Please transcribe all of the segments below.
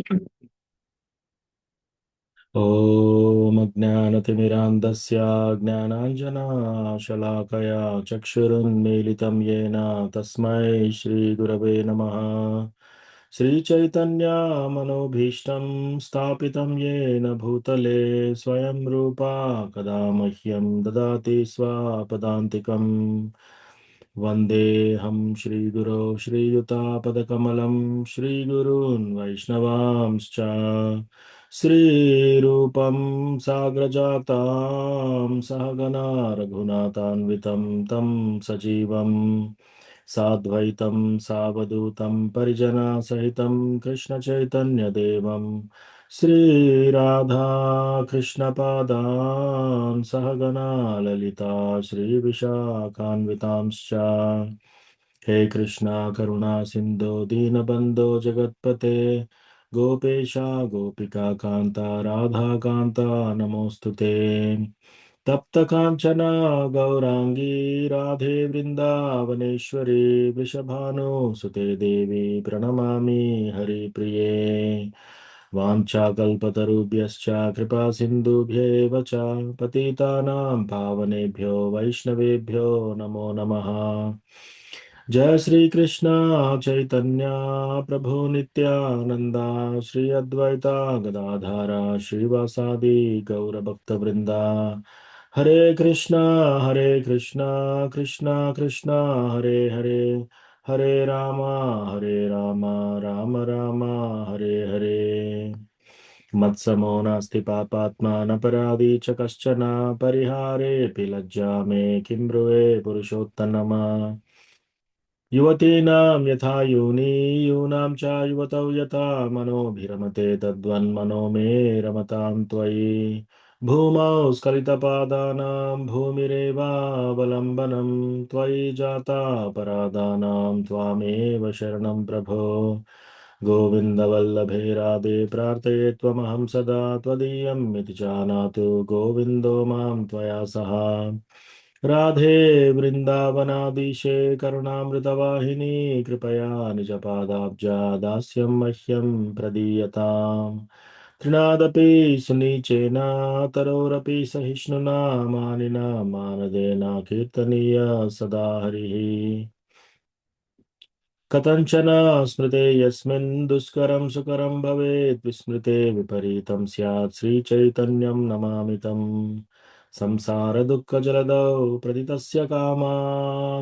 ॐ अज्ञानतिमिरान्धस्य ज्ञानाञ्जनशलाकया चक्षुरुन्मीलितं येन तस्मै श्रीगुरवे नमः। श्रीचैतन्यमनोभीष्टं स्थापितं येन भूतले स्वयं रूपा कदा मह्यं ददाति स्वपदान्तिकम्। वन्देऽहं श्रीगुरो श्रीयुतापदकमलं श्रीगुरून् वैष्णवांश्च श्रीरूपं साग्रजातां सहगना रघुनाथान्वितं तं सजीवं साद्वैतं सावधूतं परिजनसहितं कृष्णचैतन्यदेवं श्रीराधा कृष्णपादान् सहगना ललिता श्रीविशाखान्वितांश्च। हे कृष्णा करुणा सिन्धो दीनबन्धो जगत्पते गोपेशा गोपिका कान्ता राधा कान्ता नमोऽस्तु ते। तप्त काञ्चना गौराङ्गी राधे वृन्दावनेश्वरी वृषभानुसुते देवी प्रणमामि हरिप्रिये। वाञ्छाकल्पतरुभ्यश्च कृपा सिन्धुभ्येव च पतितानां पावनेभ्यो वैष्णवेभ्यो नमो नमः। जय श्री कृष्ण चैतन्य प्रभु नित्यानंदा श्री अद्वैता गदाधारा श्रीवासादि गौरभक्तवृंदा। हरे कृष्णा कृष्णा कृष्णा हरे हरे हरे रामा राम राम हरे हरे। मत्समो नास्ति पापात्मा न पराधी च कश्चन परिहारेऽपि लज्जा मे किं ब्रुवे पुरुषोत्तमा। युवतीनां यथा योनि यूनां च युवतौ यथा मनोभिरमते तद्वन्मनो मे रमतां त्वयि। भूमौ स्खलितपादानां भूमिरेवावलम्बनं त्वयि जाता परादानां त्वामेव शरणं प्रभो। गोविन्दवल्लभे राधे प्रार्थये त्वमहं सदा त्वदीयं इति जानातु गोविन्दो मां त्वया सह। राधे वृन्दावनाधीशे करुणामृतवाहिनी कृपया निजपादाब्जा दास्यं मह्यं प्रदीयताम्। तृणादपि सुनीचेन तरोरपि सहिष्णुना मानिना मानदेन कीर्तनीय सदा हरिः। कथञ्चन स्मृते यस्मिन् दुष्करं सुकरं भवेत् विस्मृते विपरीतं स्यात् श्रीचैतन्यं नमामि तम्। संसारदुःखजलदौ प्रथितस्य कामा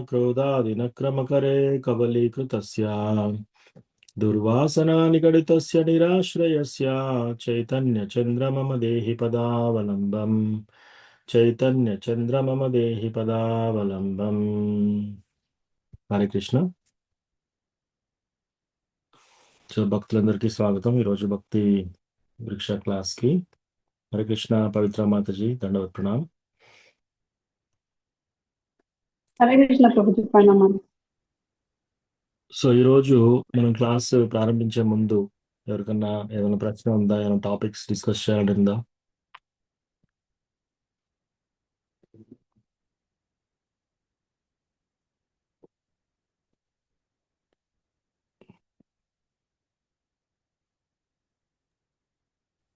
क्रोधादिनक्रमकरे कबलीकृतस्य दुर्वासनानिगडितस्य निराश्रयस्य चैतन्यचन्द्र मम देहि पदावलम्बम्। चैतन्यचन्द्र मम देहि पदावलम्बम्। హరే కృష్ణ. సో భక్తులందరికీ స్వాగతం. ఈరోజు భక్తి వృక్ష క్లాస్కి. హరే కృష్ణ పవిత్ర మాతాజీ దండవత్ ప్రణామ్. హరే కృష్ణ ప్రభుజీ ప్రణామం. సో ఈరోజు మనం క్లాస్ ప్రారంభించే ముందు ఎవరికన్నా ఏదైనా ప్రశ్న ఉందా, ఏమైనా టాపిక్స్ డిస్కస్ చేయాలని ఉందా?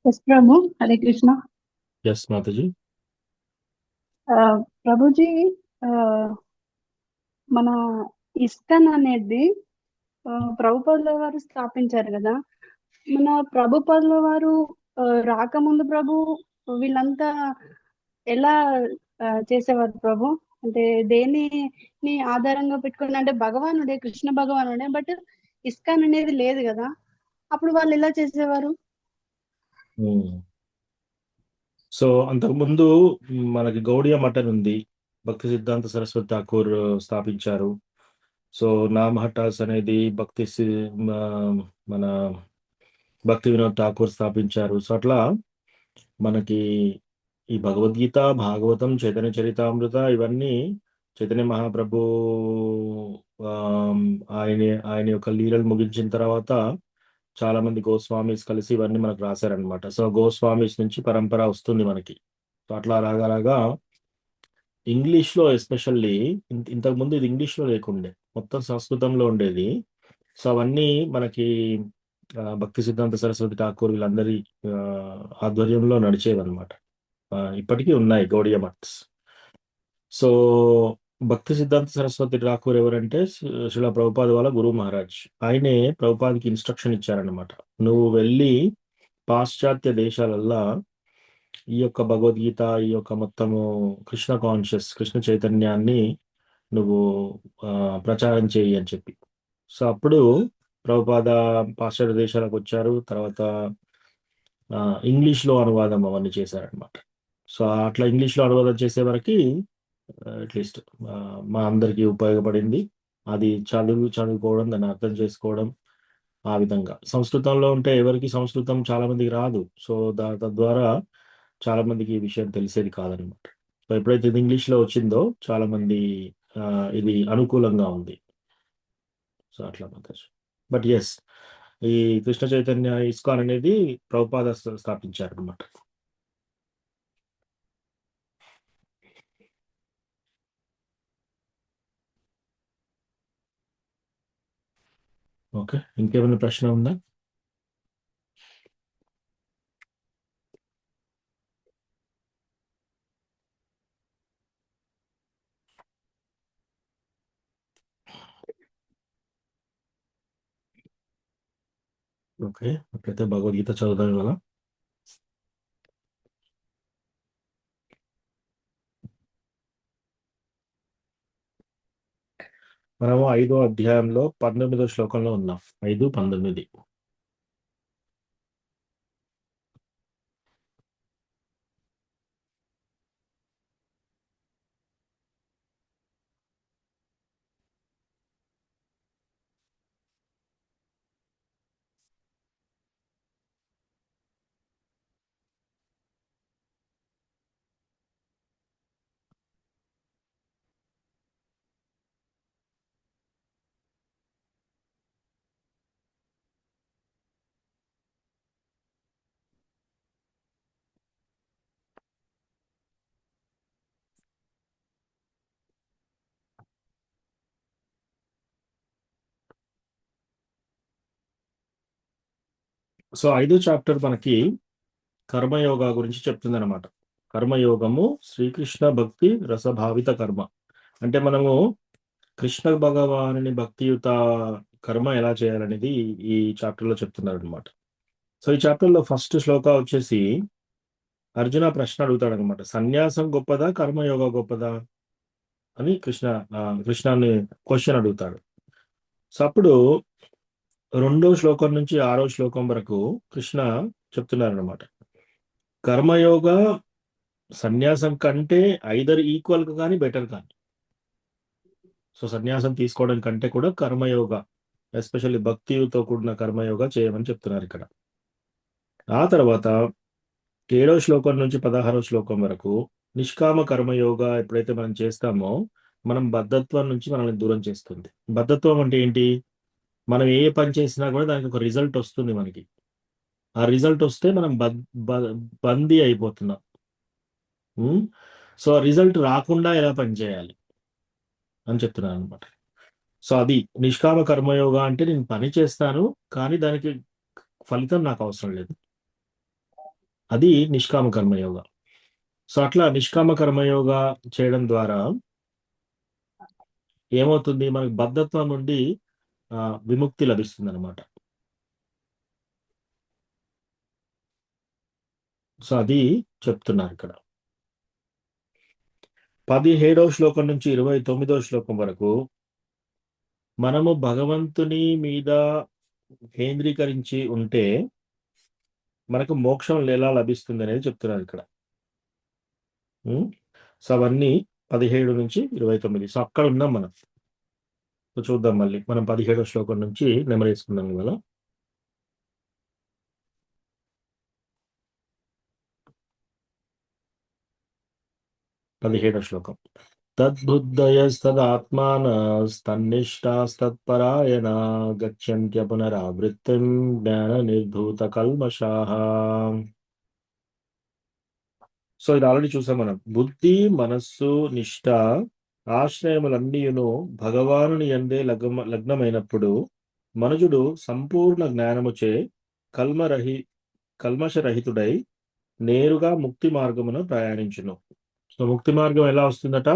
ఎస్ ప్రభు, హరే కృష్ణ. ఎస్ మాతాజీ. ప్రభుజీ, మన ఇస్కాన్ అనేది ప్రభుపాదుల వారు స్థాపించారు కదా. మన ప్రభుపాదుల వారు రాకముందు ప్రభు వీళ్ళంతా ఎలా చేసేవారు ప్రభు? అంటే దేనిని ఆధారంగా పెట్టుకుని, అంటే భగవానుడే, కృష్ణ భగవానుడే, బట్ ఇస్కాన్ అనేది లేదు కదా. అప్పుడు వాళ్ళు ఎలా చేసేవారు? సో అంతకుముందు మనకి గౌడియా మఠం ఉంది, భక్తి సిద్ధాంత సరస్వతి ఠాకూర్ స్థాపించారు. సో నామహటాస్ అనేది మన భక్తి వినోద్ ఠాకూర్ స్థాపించారు. సో అట్లా మనకి ఈ భగవద్గీత, భాగవతం, చైతన్య చరితామృత ఇవన్నీ చైతన్య మహాప్రభు ఆయన ఆయన యొక్క లీలలు ముగించిన తర్వాత చాలా మంది గోస్వామీస్ కలిసి ఇవన్నీ మనకు రాశారనమాట. సో గోస్వామీస్ నుంచి పరంపర వస్తుంది మనకి. సో అట్లా రాగా ఇంగ్లీష్లో ఎస్పెషల్లీ ఇంతకుముందు ఇది ఇంగ్లీష్లో లేకుండే, మొత్తం సంస్కృతంలో ఉండేది. సో అవన్నీ మనకి భక్తి సిద్ధాంత సరస్వతి ఠాకూర్ వీళ్ళందరి ఆ, ఆధ్వర్యంలో నడిచేవన్నమాట. ఇప్పటికీ ఉన్నాయి గౌడియ మఠ్స్. సో భక్తి సిద్ధాంత సరస్వతి ఠాకూర్ ఎవరంటే శిలా ప్రభుపాద్ వాళ్ళ గురువు మహారాజ్. ఆయనే ప్రభుపాద్కి ఇన్స్ట్రక్షన్ ఇచ్చారనమాట. నువ్వు వెళ్ళి పాశ్చాత్య దేశాలల్లా ఈ యొక్క భగవద్గీత, ఈ యొక్క మొత్తము కృష్ణ కాన్షియస్, కృష్ణ చైతన్యాన్ని నువ్వు ఆ, ప్రచారం చేయి అని చెప్పి. సో అప్పుడు ప్రభుపాద పాశ్చాత్య దేశాలకు వచ్చారు. తర్వాత ఇంగ్లీష్లో అనువాదం అవన్నీ చేశారనమాట. సో అట్లా ఇంగ్లీష్లో అనువాదం చేసే వరకు అట్లీస్ట్ మా అందరికీ ఉపయోగపడింది. అది చదువుకోవడం, దాన్ని అర్థం చేసుకోవడం, ఆ విధంగా. సంస్కృతంలో ఉంటే ఎవరికి సంస్కృతం చాలా మందికి రాదు. సో తద్వారా చాలా మందికి ఈ విషయం తెలిసేది కాదనమాట. సో ఎప్పుడైతే ఇది ఇంగ్లీష్లో వచ్చిందో చాలా మంది ఆ, ఇది అనుకూలంగా ఉంది. సో అట్లా మాతాజీ. బట్ ఎస్, ఈ కృష్ణ చైతన్య ఇస్కాన్ అనేది ప్రభుపాద స్థాపించారు అనమాట. ఓకే, ఇంకేమైనా ప్రశ్న ఉందా? ఓకే, అట్లయితే భగవద్గీత చదువుదాం ఇవాళ. మనము 5వ అధ్యాయంలో 19వ శ్లోకంలో ఉన్నాం. 5:19. సో 5వ చాప్టర్ మనకి కర్మయోగా గురించి చెప్తుందన్నమాట. కర్మయోగము శ్రీకృష్ణ భక్తి రసభావిత కర్మ. అంటే మనము కృష్ణ భగవానుని భక్తియుత కర్మ ఎలా చేయాలనేది ఈ చాప్టర్లో చెప్తున్నారు అనమాట. సో ఈ చాప్టర్లో ఫస్ట్ శ్లోక వచ్చేసి అర్జున ప్రశ్న అడుగుతాడు అనమాట. సన్యాసం గొప్పదా, కర్మయోగ గొప్పదా అని కృష్ణాన్ని క్వశ్చన్ అడుగుతాడు. సో అప్పుడు 2వ శ్లోకం నుంచి 6వ శ్లోకం వరకు కృష్ణ చెప్తున్నారు అనమాట. కర్మయోగ సన్యాసం కంటే ఐదర్ ఈక్వల్ కానీ బెటర్ కానీ. సో సన్యాసం తీసుకోవడం కంటే కూడా కర్మయోగ, ఎస్పెషల్లీ భక్తితో కూడిన కర్మయోగ చేయమని చెప్తున్నారు ఇక్కడ. ఆ తర్వాత 7వ శ్లోకం నుంచి 16వ శ్లోకం వరకు నిష్కామ కర్మయోగ ఎప్పుడైతే మనం చేస్తామో మనం బద్ధత్వం నుంచి మనల్ని దూరం చేస్తుంది. బద్ధత్వం అంటే ఏంటి? మనం ఏ పని చేసినా కూడా దానికి ఒక రిజల్ట్ వస్తుంది మనకి. ఆ రిజల్ట్ వస్తే మనం బందీ అయిపోతున్నాం. సో రిజల్ట్ రాకుండా ఎలా పని చేయాలి అని చెప్తున్నాను అనమాట. సో అది నిష్కామ కర్మయోగ అంటే నేను పని చేస్తాను కానీ దానికి ఫలితం నాకు అవసరం లేదు. అది నిష్కామ కర్మయోగ. సో అట్లా నిష్కామ కర్మయోగ చేయడం ద్వారా ఏమవుతుంది? మనకు బద్ధత్వం నుండి విముక్తి లభిస్తుంది అనమాట. సో అది చెప్తున్నారు ఇక్కడ. 17వ శ్లోకం నుంచి 29వ శ్లోకం వరకు మనము భగవంతుని మీద కేంద్రీకరించి ఉంటే మనకు మోక్షం ఎలా లభిస్తుంది అనేది చెప్తున్నారు ఇక్కడ. సో అవన్నీ 17 నుంచి 29. సో అక్కడ ఉన్నాం మనం. సో చూద్దాం మళ్ళీ మనం 17వ శ్లోకం నుంచి నెమరేసుకుందాం కదా. 17వ శ్లోకం. తద్బుద్ధయస్తదాత్మానస్తన్నిష్టాస్తత్పరాయణ గచ్చంత్య పునరావృత్తిం జ్ఞాన నిర్ధూత కల్మషాః. సో ఇది ఆల్రెడీ చూసాం మనం. బుద్ధి, మనస్సు, నిష్ఠ, ఆశ్రయములన్నీయును భగవానుని యందే లగ్నమైనప్పుడు మనుజుడు సంపూర్ణ జ్ఞానముచే కల్మరహి కల్మషరహితుడై నేరుగా ముక్తి మార్గమును ప్రయాణించును. సో ముక్తి మార్గం ఎలా వస్తుందట?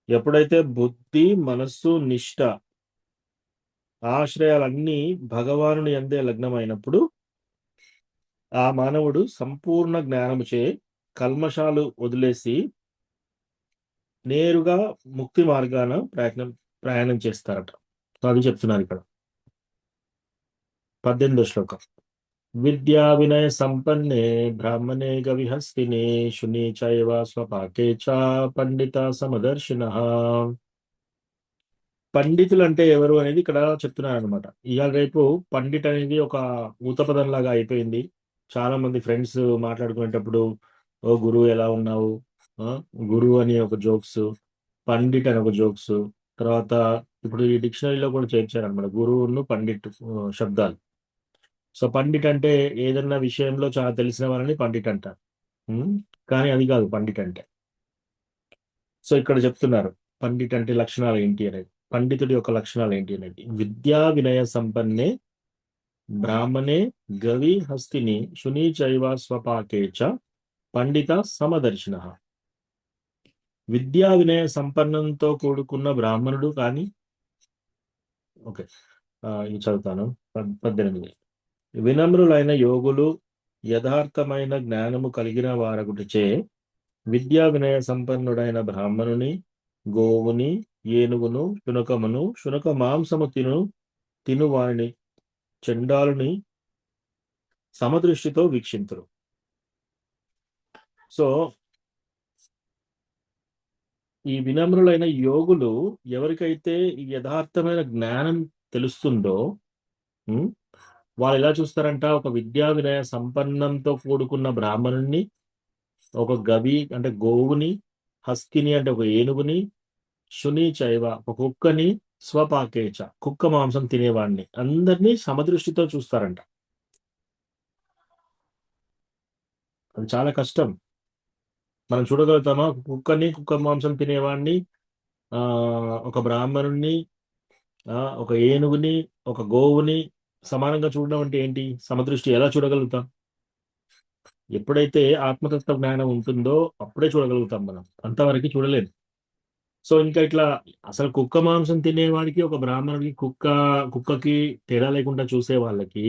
ఎప్పుడైతే బుద్ధి, మనస్సు, నిష్ట, ఆశ్రయాలన్నీ భగవానుని యందే లగ్నమైనప్పుడు ఆ మానవుడు సంపూర్ణ జ్ఞానముచే కల్మషాలు వదిలేసి నేరుగా ముక్తి మార్గాన ప్రయాణం చేస్తారట. సో అది చెప్తున్నారు ఇక్కడ 18వ శ్లోకం. విద్యా వినయ సంపన్నే బ్రాహ్మణే గవిహస్తినే శుని చైవ స్వపాకే చ పండిత సమదర్శినః. పండితులు అంటే ఎవరు అనేది ఇక్కడ చెప్తున్నారు అనమాట. ఇవాళ రేపు పండిట్ అనేది ఒక ఊతపదం లాగా అయిపోయింది. చాలా మంది ఫ్రెండ్స్ మాట్లాడుకునేటప్పుడు ఓ గురువు ఎలా ఉన్నావు, ఆ, గురువు అని ఒక జోక్స్, పండిట్ అని ఒక జోక్స్, తర్వాత ఇప్పుడు ఈ డిక్షనరీలో కూడా చేర్చారనమాట గురువును పండిట్ శబ్దాలు. సో పండిట్ అంటే ఏదన్నా విషయంలో చాలా తెలిసిన వాళ్ళని పండిట్ అంటారు. ఉం? కానీ అది కాదు పండిట్ అంటే. సో ఇక్కడ చెప్తున్నారు పండిట్ అంటే లక్షణాలు ఏంటి అనేది, పండితుడి యొక్క లక్షణాలు ఏంటి అనేది. విద్యా వినయ సంపన్నే బ్రాహ్మణే గవి హస్తిని శుని చైవ స్వపాకే చ పండిత సమదర్శిన. విద్యా వినయ సంపన్నంతో కూడుకున్న బ్రాహ్మణుడు కానీ, ఓకే, ఇది చదువుతాను. 18. వినమ్రులైన యోగులు యథార్థమైన జ్ఞానము కలిగిన వారగుటిచే విద్యా వినయ సంపన్నుడైన బ్రాహ్మణుని, గోవుని, ఏనుగును, శునకమును, శునక మాంసము తిను వారిని చండాలుని సమదృష్టితో వీక్షింతురు. సో ఈ వినమ్రులైన యోగులు ఎవరికైతే ఈ యథార్థమైన జ్ఞానం తెలుస్తుందో ఉం, వాళ్ళు ఎలా చూస్తారంట? ఒక విద్యా వినయ సంపన్నంతో కూడుకున్న బ్రాహ్మణుణ్ణి, ఒక గవి అంటే గోవుని, హస్కిని అంటే ఒక ఏనుగుని, శుని చైవ ఒక కుక్కని, స్వపాకేచ కుక్క మాంసం తినేవాడిని, అందరినీ సమదృష్టితో చూస్తారంట. అది చాలా కష్టం. మనం చూడగలుగుతామా కుక్కని, కుక్క మాంసం తినేవాడిని, ఆ ఒక బ్రాహ్మణుణ్ణి, ఒక ఏనుగుని, ఒక గోవుని సమానంగా చూడడం అంటే ఏంటి? సమదృష్టి ఎలా చూడగలుగుతాం? ఎప్పుడైతే ఆత్మతత్వ జ్ఞానం ఉంటుందో అప్పుడే చూడగలుగుతాం మనం, అంతవరకు చూడలేదు. సో ఇంకా ఇట్లా అసలు కుక్క మాంసం తినేవాడికి, ఒక బ్రాహ్మణుడికి, కుక్కకి తేడా లేకుండా చూసే వాళ్ళకి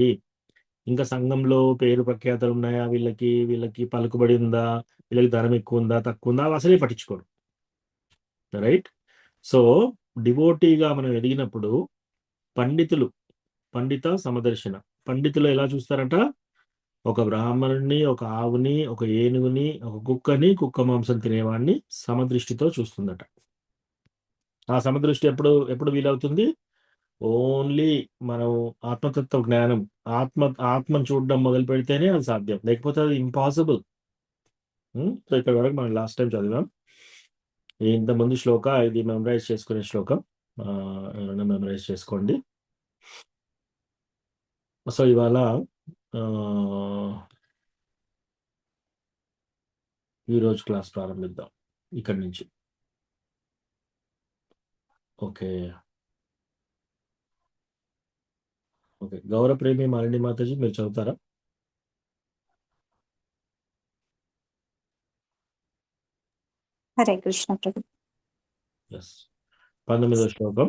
ఇంకా సంఘంలో పేరు ప్రఖ్యాతలు ఉన్నాయా, వీళ్ళకి వీళ్ళకి పలుకుబడి ఉందా, వీళ్ళకి ధనం ఎక్కువ ఉందా తక్కువ ఉందా, అవి అసలే పట్టించుకోరు. రైట్. సో డివోటీగా మనం ఎదిగినప్పుడు పండితులు, పండిత సమదర్శన, పండితులు ఎలా చూస్తారట? ఒక బ్రాహ్మణుడిని, ఒక ఆవుని, ఒక ఏనుగుని, ఒక కుక్కని, కుక్క మాంసం తినేవాడిని సమదృష్టితో చూస్తుందట. ఆ సమదృష్టి ఎప్పుడు ఎప్పుడు వీలవుతుంది? ఓన్లీ మనం ఆత్మతత్వ జ్ఞానం, ఆత్మను చూడడం మొదలు పెడితేనే అది సాధ్యం, లేకపోతే అది ఇంపాసిబుల్. సో ఇక్కడ వరకు మనం లాస్ట్ టైం చదివాం. ఇంతకుముందు శ్లోక ఇది మెమరైజ్ చేసుకునే శ్లోకం, ఎవరైనా మెమరైజ్ చేసుకోండి. సో ఇవాళ ఈరోజు క్లాస్ ప్రారంభిద్దాం ఇక్కడి నుంచి. ఓకే ఓకే గౌరవ ప్రేమి మాలిని మాతాజీ మీరు చదువుతారా? హరే కృష్ణ ప్రభు. ఎస్. 19వ శ్లోకం.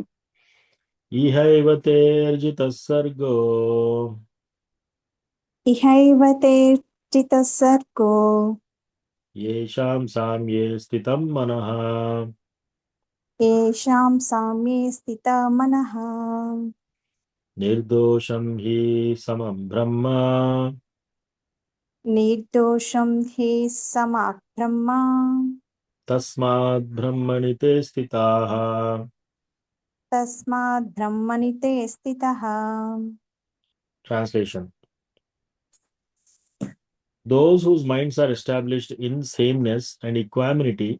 ఇహైవ తేర్జిత సర్గో ఇహైవ తేర్జితః సర్గో ఏషాం సామ్యే స్థితం మనః ఏషాం సామ్యే స్థితా మనః నిర్దోషం హి సమం బ్రహ్మ నిర్దోషం హి సమః బ్రహ్మ తస్మాత్ బ్రహ్మణి తే స్థితాః. తస్మాత్ బ్రహ్మణి తే స్థితః. Translation. Those whose minds are established in sameness and equanimity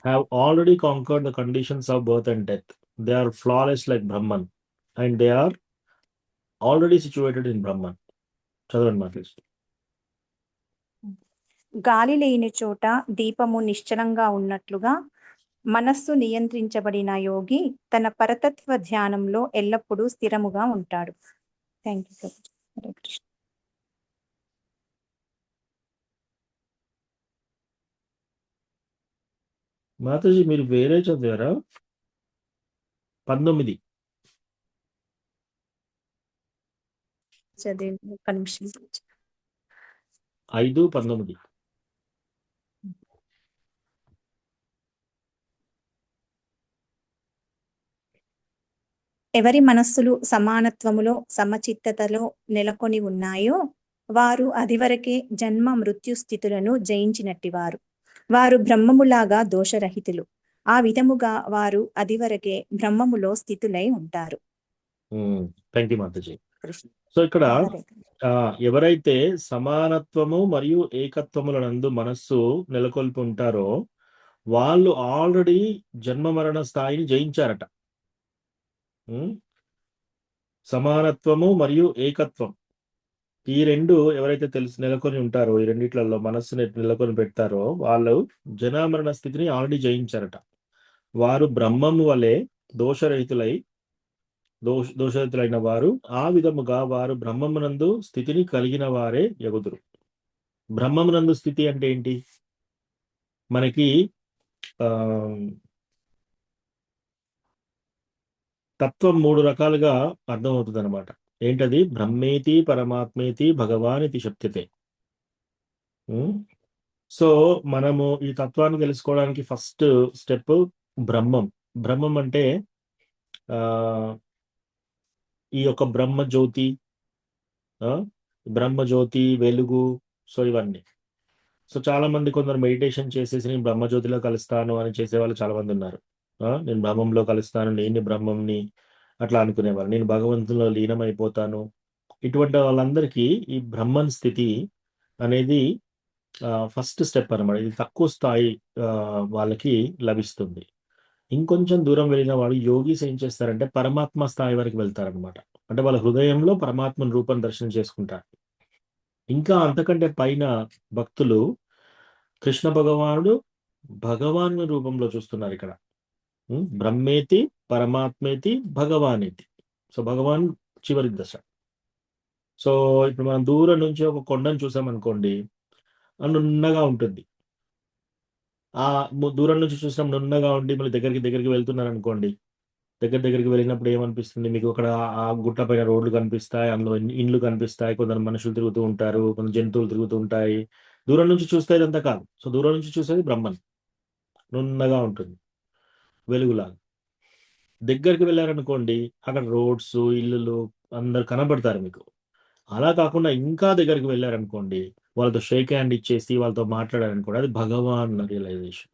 have already conquered the conditions of birth and death. They are flawless like Brahman, and they are already situated in Brahman. చదవండి మాట్లాడు. గాలి లేని చోట దీపము నిశ్చలంగా ఉన్నట్లుగా మనస్సు నియంత్రించబడిన యోగి తన పరతత్వ ధ్యానంలో ఎల్లప్పుడూ స్థిరముగా ఉంటాడు. Thank you. హరే కృష్ణ. మాతాజీ మీరు వేరే చదివారా? 19. చదివి ఒక్క నిమిషం. 5:19. ఎవరి మనస్సులు సమానత్వములో సమచిత్తతలో నెలకొని ఉన్నాయో వారు అదివరకే జన్మ మృత్యు స్థితులను జయించినట్టివారు. వారు బ్రహ్మములాగా దోషరహితులు. ఆ విధముగా వారు అదివరకే బ్రహ్మములో స్థితులై ఉంటారు. Thank you Mataji. Krishna. So ఇక్కడ హరే కృష్ణ. ఎవరైతే సమానత్వము మరియు ఏకత్వములనందు మనస్సు నెలకొల్పి ఉంటారో వాళ్ళు ఆల్రెడీ జన్మ మరణ స్థాయిని జయించారట. ఉమ్, సమానత్వము మరియు ఏకత్వం ఈ రెండు ఎవరైతే నెలకొని ఉంటారో, ఈ రెండిట్లలో మనస్సుని నెలకొని పెడతారో వాళ్ళు జనమరణ స్థితిని ఆల్రెడీ జయించారట. వారు బ్రహ్మము వలె దోషరహితులైన వారు, ఆ విధముగా వారు బ్రహ్మమునందు స్థితిని కలిగిన వారే ఎగుదురు. బ్రహ్మమునందు స్థితి అంటే ఏంటి? మనకి తత్వం 3 రకాలుగా అర్థమవుతుంది అనమాట. ఏంటది? బ్రహ్మేతి పరమాత్మేతి భగవానితి శప్యతే. సో మనము ఈ తత్వాన్ని తెలుసుకోవడానికి ఫస్ట్ స్టెప్ బ్రహ్మం. బ్రహ్మం అంటే ఈ యొక్క బ్రహ్మజ్యోతి, వెలుగు, సో ఇవన్నీ. సో చాలా మంది కొందరు మెడిటేషన్ చేసేసి నేను బ్రహ్మజ్యోతిలో కలుస్తాను అని చేసేవాళ్ళు చాలా మంది ఉన్నారు. నేను బ్రహ్మంలో కలుస్తాను, నేను బ్రహ్మంని అట్లా అనుకునేవాళ్ళు. నేను భగవంతులో లీనమైపోతాను. ఇటువంటి వాళ్ళందరికీ ఈ బ్రహ్మన్ స్థితి అనేది ఫస్ట్ స్టెప్ అనమాట. ఇది తక్కువ స్థాయి వాళ్ళకి లభిస్తుంది. ఇంకొంచెం దూరం వెళ్ళిన వాళ్ళు యోగీస్ ఏం చేస్తారంటే పరమాత్మ స్థాయి వరకు వెళ్తారనమాట. అంటే వాళ్ళ హృదయంలో పరమాత్మను రూపం దర్శనం చేసుకుంటారు. ఇంకా అంతకంటే పైన భక్తులు కృష్ణ భగవాను రూపంలో చూస్తున్నారు ఇక్కడ. బ్రహ్మేతి పరమాత్మేతి భగవానేతి. సో భగవాన్ చివరి దశ. సో ఇప్పుడు మనం దూరం నుంచి ఒక కొండను చూసామనుకోండి, నున్నగా ఉంటుంది. ఆ దూరం నుంచి చూసినాం నున్నగా ఉండి మళ్ళీ దగ్గరికి వెళ్తున్నారు అనుకోండి, దగ్గరికి వెళ్ళినప్పుడు ఏమనిపిస్తుంది మీకు? అక్కడ ఆ గుట్ట పైన రోడ్లు కనిపిస్తాయి, అందులో ఇండ్లు కనిపిస్తాయి, కొందరు మనుషులు తిరుగుతూ ఉంటారు, కొంత జంతువులు తిరుగుతూ ఉంటాయి. దూరం నుంచి చూస్తే ఇదంతా కాదు. సో దూరం నుంచి చూసేది బ్రహ్మన్, నున్నగా ఉంటుంది, వెలుగులాగా. దగ్గరికి వెళ్ళారనుకోండి, అక్కడ రోడ్స్, ఇల్లులు అందరు కనబడతారు మీకు. అలా కాకుండా ఇంకా దగ్గరికి వెళ్ళారనుకోండి, వాళ్ళతో షేక్ హ్యాండ్ ఇచ్చేసి వాళ్ళతో మాట్లాడారనుకోండి, అది భగవాన్ రియలైజేషన్.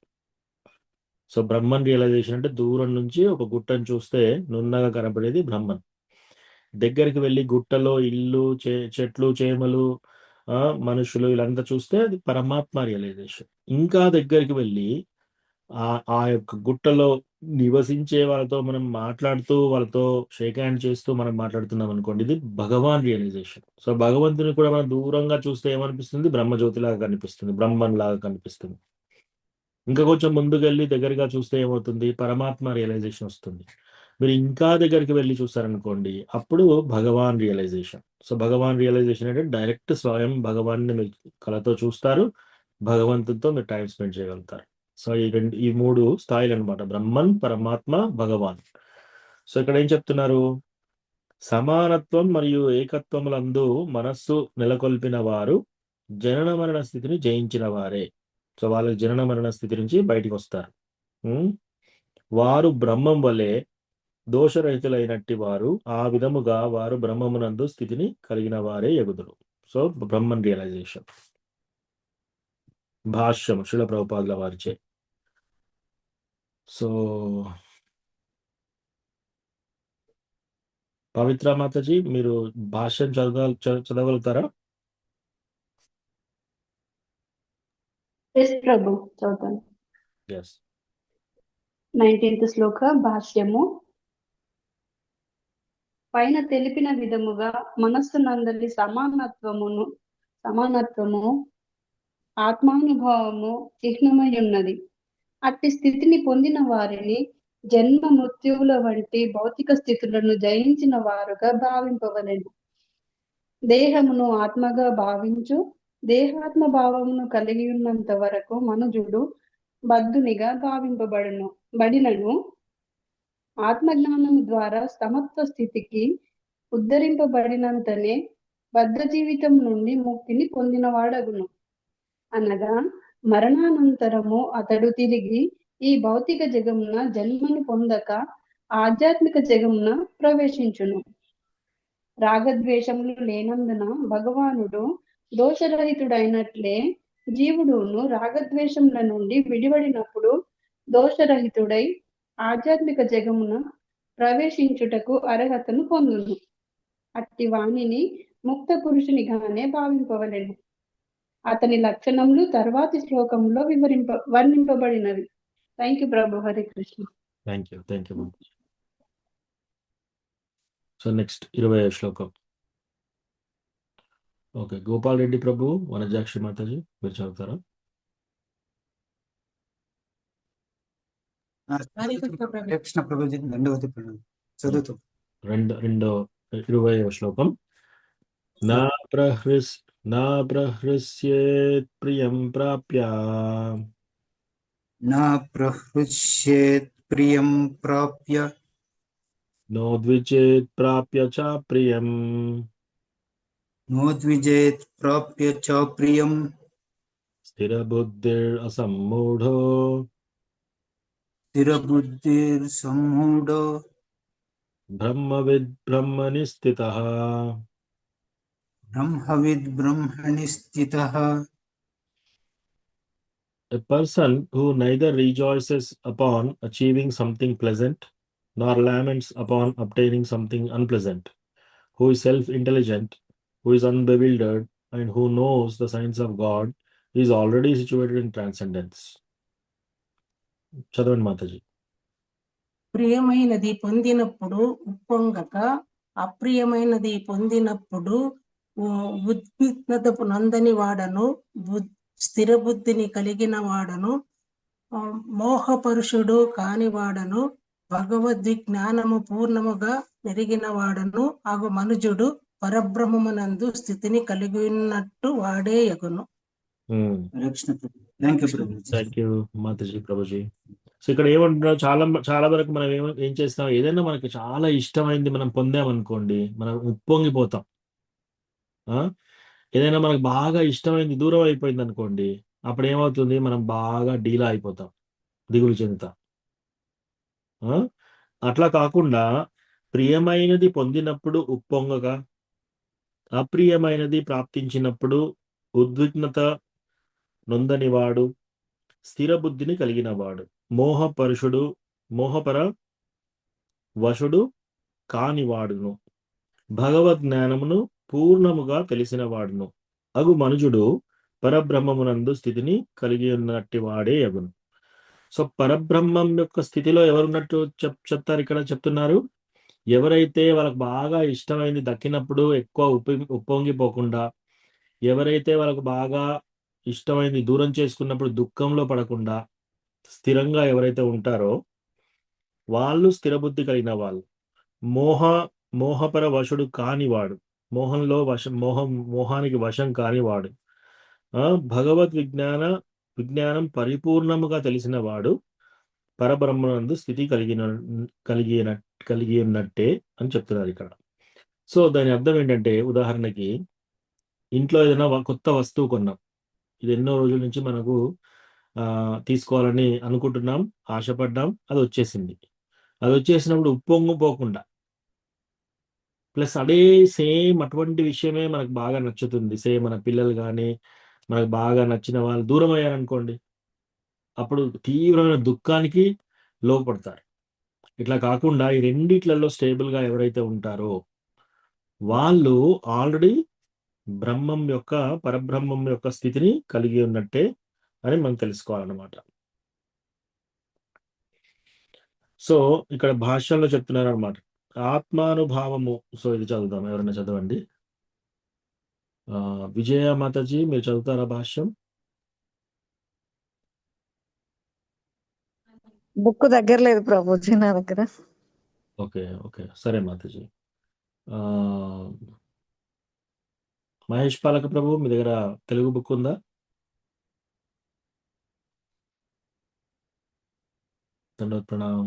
సో బ్రహ్మన్ రియలైజేషన్ అంటే దూరం నుంచి ఒక గుట్టను చూస్తే నున్నగా కనపడేది బ్రహ్మన్. దగ్గరికి వెళ్ళి గుట్టలో ఇల్లు, చెట్లు, చేమలు, మనుషులు వీళ్ళంతా చూస్తే అది పరమాత్మ రియలైజేషన్. ఇంకా దగ్గరికి వెళ్ళి ఆ యొక్క గుట్టలో నివసించే వాళ్ళతో మనం మాట్లాడుతూ, వాళ్ళతో షేక్ హ్యాండ్ చేస్తూ మనం మాట్లాడుతున్నాం అనుకోండి, ఇది భగవాన్ రియలైజేషన్. సో భగవంతుని కూడా మనం దూరంగా చూస్తే ఏమనిపిస్తుంది? బ్రహ్మజ్యోతిలాగా కనిపిస్తుంది, బ్రహ్మన్ లాగా కనిపిస్తుంది. ఇంకా కొంచెం ముందుకెళ్ళి దగ్గరగా చూస్తే ఏమవుతుంది? పరమాత్మ రియలైజేషన్ వస్తుంది. మీరు ఇంకా దగ్గరికి వెళ్ళి చూస్తారనుకోండి, అప్పుడు భగవాన్ రియలైజేషన్. సో భగవాన్ రియలైజేషన్ అంటే డైరెక్ట్ స్వయం భగవాన్ని మీరు కళతో చూస్తారు, భగవంతుడితో మీరు టైం స్పెండ్ చేయగలుగుతారు. సో ఈ 3 స్థాయిలు అనమాట: బ్రహ్మన్, పరమాత్మ, భగవాన్. సో ఇక్కడ ఏం చెప్తున్నారు? సమానత్వం మరియు ఏకత్వములందు మనస్సు నెలకొల్పిన వారు జనన మరణ స్థితిని జయించిన వారే. సో వాళ్ళకి జనన మరణ స్థితి నుంచి బయటికి వస్తారు. వారు బ్రహ్మం వలె దోషరహితులైనట్టి వారు, ఆ విధముగా వారు బ్రహ్మమునందు స్థితిని కలిగిన వారే ఎగుదురు. So Brahman realization. భాష్యం శిల ప్రభుపాదుల వారిచే. సో పవిత్ర మాతాజీ మీరు భాష్యం చదవగలుగుతారా? ఎస్ ప్రభు, చదువుతాను. ఎస్. 19th శ్లోక భాష్యము. పైన తెలిపిన విధముగా మనస్సు నందలి సమానత్వము ఆత్మానుభవము చిహ్నమై ఉన్నది. అట్టి స్థితిని పొందిన వారిని జన్మ మృత్యువుల వంటి భౌతిక స్థితులను జయించిన వారుగా భావింపవలెను. దేహమును ఆత్మగా భావించు దేహాత్మ భావమును కలిగి ఉన్నంత వరకు మనుజుడు బద్ధునిగా బడినను ఆత్మజ్ఞానము ద్వారా సమత్వ స్థితికి ఉద్ధరింపబడినంతనే బద్ధ జీవితం నుండి ముక్తిని పొందినవాడగును. అనగా మరణానంతరము అతడు తిరిగి ఈ భౌతిక జగమున జన్మను పొందక ఆధ్యాత్మిక జగమున ప్రవేశించును. రాగద్వేషములు లేనందున భగవానుడు దోషరహితుడైనట్లే జీవుడును రాగద్వేషముల నుండి విడివడినప్పుడు దోషరహితుడై ఆధ్యాత్మిక జగమున ప్రవేశించుటకు అర్హతను పొందును. అట్టి వాణిని ముక్త పురుషునిగానే భావింపవలెను. అతని లక్షణములు తర్వాతి శ్లోకంలో వర్ణింపబడినవి. థ్యాంక్ యూ ప్రభు. Hare Krishna. Thank you. So next 20వ శ్లోకం. ఓకే, గోపాల్ రెడ్డి ప్రభు, వనజాక్షి మాతాజీ మీరు చదువుతారా? కృష్ణ ప్రభుజీ దండవతి చదువుతూ 20వ శ్లోకం. నా ప్రహృష్యేత్ ప్రియం ప్రాప్య నా ప్రహృష్యేత్ ప్రియం ప్రాప్య నోద్విజేత్ ప్రాప్య చ ప్రియం నోద్విజేత్ ప్రాప్య చ ప్రియం స్థిరబుద్ధిర్ అసమ్మూఢో స్థిరబుద్ధిర్సమ్మూఢో బ్రహ్మవిద్ బ్రహ్మని స్థితః. బ్రహ్మవిద్ బ్రహ్మణి స్థితః. A person who neither rejoices upon achieving something pleasant nor laments upon obtaining something unpleasant, who is self-intelligent, who is unbewildered, and who knows the signs of God, is already situated in transcendence. చదవండి మాతాజీ. ప్రియమైనది పొందినప్పుడు ఉప్పొంగక, అప్రియమైనది పొందినప్పుడు ఉద్విగ్నతపు నందని వాడను, స్థిర బుద్ధిని కలిగిన వాడను, మోహపరుషుడు కానివాడను, భగవద్విజ్ఞానము పూర్ణముగా నెరిగిన వాడను అగు మనుజుడు పరబ్రహ్మమునందు స్థితిని కలిగి ఉన్నట్టు వాడే యగును. Thank you Mataji Prabhuji. So ఇక్కడ ఏమంటున్నారు, చాలా వరకు మనం ఏం చేస్తాం, ఏదైనా మనకి చాలా ఇష్టమైంది మనం పొందామనుకోండి, మనం ఉప్పొంగిపోతాం. ఏదైనా మనకు బాగా ఇష్టమైంది దూరం అయిపోయింది అనుకోండి, అప్పుడు ఏమవుతుంది, మనం బాగా డీలా అయిపోతాం, దిగులు చెందుతాం. అట్లా కాకుండా ప్రియమైనది పొందినప్పుడు ఉప్పొంగగా, అప్రియమైనది ప్రాప్తించినప్పుడు ఉద్విగ్నత నొందనివాడు, స్థిర బుద్ధిని కలిగినవాడు, మోహపర వశుడు కానివాడును, భగవద్ జ్ఞానమును పూర్ణముగా తెలిసిన వాడును అగు మనుజుడు పరబ్రహ్మమునందు స్థితిని కలిగి ఉన్నట్టి వాడే అగును. సో పరబ్రహ్మం యొక్క స్థితిలో ఎవరున్నట్టు చెప్తారు, ఇక్కడ చెప్తున్నారు. ఎవరైతే వాళ్ళకు బాగా ఇష్టమైంది దక్కినప్పుడు ఎక్కువ ఉప్పొంగిపోకుండా, ఎవరైతే వాళ్ళకు బాగా ఇష్టమైంది దూరం చేసుకున్నప్పుడు దుఃఖంలో పడకుండా స్థిరంగా ఎవరైతే ఉంటారో వాళ్ళు స్థిరబుద్ధి కలిగిన వాళ్ళు. మోహపర వశుడు కానివాడు, మోహానికి వశం కానివాడు, భగవద్ విజ్ఞానం పరిపూర్ణముగా తెలిసిన వాడు పరబ్రహ్మనందు స్థితి కలిగి ఉన్నట్టే అని చెప్తున్నారు ఇక్కడ. సో దాని అర్థం ఏంటంటే, ఉదాహరణకి ఇంట్లో ఏదైనా కొత్త వస్తువు కొన్నాం, ఇది ఎన్నో రోజుల నుంచి మనకు తీసుకోవాలని అనుకుంటున్నాం, ఆశపడ్డాం, అది వచ్చేసింది. అది వచ్చేసినప్పుడు ఉప్పొంగిపోకుండా, ప్లస్ అదే సేమ్ అటువంటి విషయమే మనకు బాగా నచ్చుతుంది, సేమ్ మన పిల్లలు కానీ మనకు బాగా నచ్చిన వాళ్ళు దూరం అయ్యారనుకోండి, అప్పుడు తీవ్రమైన దుఃఖానికి లోపడతారు. ఇట్లా కాకుండా ఈ రెండిట్లలో స్టేబుల్గా ఎవరైతే ఉంటారో వాళ్ళు ఆల్రెడీ పరబ్రహ్మం యొక్క స్థితిని కలిగి ఉన్నట్టే అని మనం తెలుసుకోవాలన్నమాట. సో ఇక్కడ భాష్యంలో చెప్తున్నారు అనమాట, ఆత్మానుభావము. సో ఇది చదువుదాం, ఎవరైనా చదవండి. విజయ మాతాజీ మీరు చదువుతారా భాష్యం? బుక్ దగ్గర లేదు ప్రభుజీ నా దగ్గర. ఓకే. ఓకే. సరే మాతాజీ. మహేష్ పాలక ప్రభు మీ దగ్గర తెలుగు బుక్ ఉందా? దండవత్ ప్రణామం.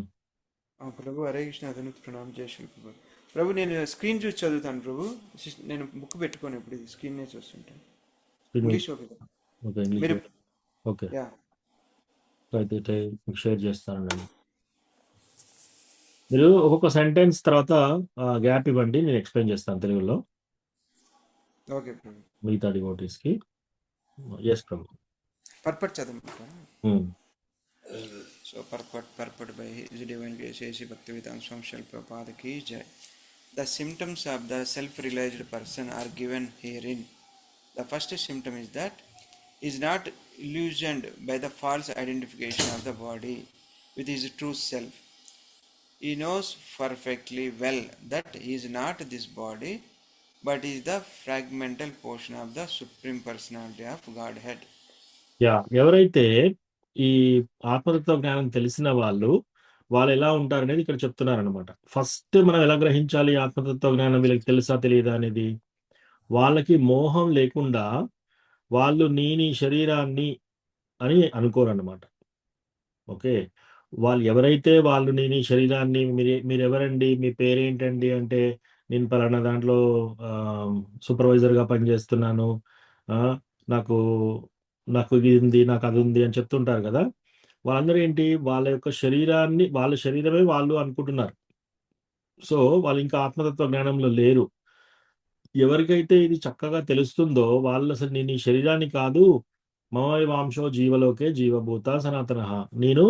ప్రభు హరే కృష్ణ అతను ప్రణామం చేసి ప్రభు నేను స్క్రీన్ చూసి చదువుతాను ప్రభు. నేను బుక్ పెట్టుకోను ఇప్పుడు ఇది స్క్రీన్ చూస్తుంటాను. ఇంగ్లీష్ ఓకే కదా? ఓకే. ఇంగ్లీష్ మీరు ఓకే. యా అయితే మీకు షేర్ చేస్తాను నేను. మీరు ఒక్కొక్క సెంటెన్స్ తర్వాత గ్యాప్ ఇవ్వండి, నేను ఎక్స్ప్లెయిన్ చేస్తాను తెలుగులో ఓకే ప్రభు. మిగతా డివోటీస్కి. Yes Prabhu. పర్పట్ చదవమంటారా? Hmm. So purport by His Divine Grace A.C. Bhaktivedanta Swami Srila Prabhupada ki jai. The symptoms of the self-realized person are given herein. The first symptom is that he is not illusioned by the false identification of the body with his true self. He knows perfectly well that he is not this body, but is the fragmental portion of the Supreme Personality of Godhead. ఎవరైతే ఈ ఆత్మతత్వ జ్ఞానం తెలిసిన వాళ్ళు ఎలా ఉంటారు అనేది ఇక్కడ చెప్తున్నారు అనమాట. ఫస్ట్ మనం ఎలా గ్రహించాలి ఆత్మతత్వ జ్ఞానం వీళ్ళకి తెలుసా తెలియదా అనేది? వాళ్ళకి మోహం లేకుండా వాళ్ళు నీ శరీరాన్ని అని అనుకోరు అనమాట. ఓకే. వాళ్ళు ఎవరైతే వాళ్ళు నీ శరీరాన్ని మీరు ఎవరండి, మీ పేరేంటండి అంటే నేను పలానా దాంట్లో సూపర్వైజర్గా పనిచేస్తున్నాను, నాకు నాకు ఇది ఉంది, నాకు అది ఉంది అని చెప్తుంటారు కదా. వాళ్ళందరూ ఏంటి, వాళ్ళ యొక్క శరీరాన్ని వాళ్ళ శరీరమే వాళ్ళు అనుకుంటున్నారు. సో వాళ్ళు ఇంకా ఆత్మతత్వ జ్ఞానంలో లేరు. ఎవరికైతే ఇది చక్కగా తెలుస్తుందో వాళ్ళు అసలు నేను ఈ శరీరాన్ని కాదు, మమై వాంశో జీవలోకే జీవభూత సనాతన, నేను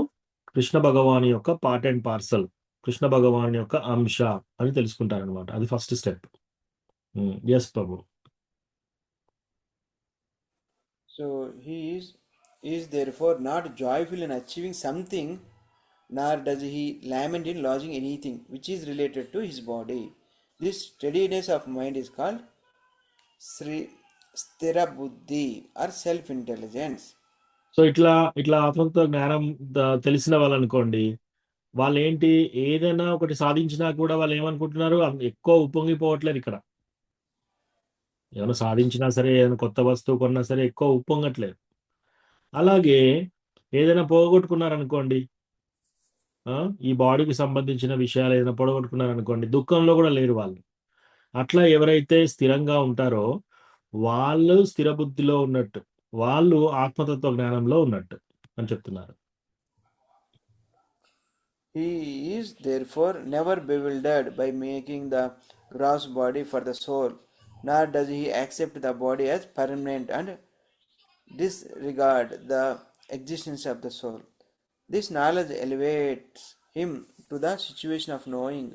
కృష్ణ భగవాన్ యొక్క part and parcel, Krishna Bhagavan యొక్క అంశ అని తెలుసుకుంటారనమాట. అది ఫస్ట్ స్టెప్. ఎస్ ప్రభు. So he is therefore not joyful in achieving something, nor does he lament in losing anything which is related to his body. This steadiness of mind is called sthira buddhi or self-intelligence. So ఇట్లా ఆత్మతత్వ జ్ఞానం తెలిసిన వాళ్ళు అనుకోండి, వాళ్ళు ఏంటి, ఏదైనా ఒకటి సాధించినా కూడా వాళ్ళు ఏమనుకుంటున్నారు, ఎక్కువ ఉప్పొంగిపోవట్లేదు ఇక్కడ. ఏమైనా సాధించినా సరే, ఏదైనా కొత్త వస్తువు కొన్నా సరే ఎక్కువ ఉప్పొంగట్లేదు. అలాగే ఏదైనా పోగొట్టుకున్నారనుకోండి, ఈ బాడీకి సంబంధించిన విషయాలు ఏదైనా పోగొట్టుకున్నారనుకోండి, దుఃఖంలో కూడా లేరు వాళ్ళు. అట్లా ఎవరైతే స్థిరంగా ఉంటారో వాళ్ళు స్థిర బుద్ధిలో ఉన్నట్టు, వాళ్ళు ఆత్మతత్వ జ్ఞానంలో ఉన్నట్టు అని చెప్తున్నారు. He is therefore never bewildered by making the gross body for the soul, nor does he accept the body as permanent and disregard the existence of the soul. This knowledge elevates him to the situation of knowing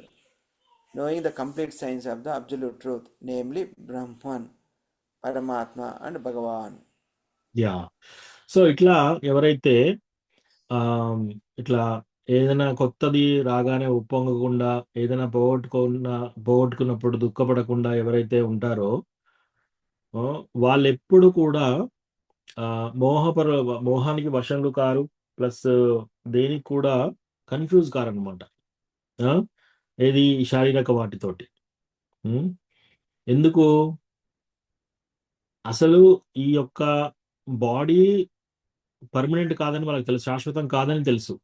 the complete science of the absolute truth, namely Brahman, Paramatma and Bhagavan. So ఇట్లా ఎవరైతే ఇట్లా ఏదైనా కొత్తది రాగానే ఉప్పొంగకుండా, ఏదైనా పోగొట్టుకున్నప్పుడు దుఃఖపడకుండా ఎవరైతే ఉంటారో వాళ్ళెప్పుడు కూడా మోహానికి వశంలు కారు, ప్లస్ దేనికి కూడా కన్ఫ్యూజ్ కారనమాట. ఏది శారీరక వాటితోటి. ఎందుకు? అసలు ఈ యొక్క బాడీ పర్మనెంట్ కాదని వాళ్ళకి తెలుసు, శాశ్వతం కాదని తెలుసు.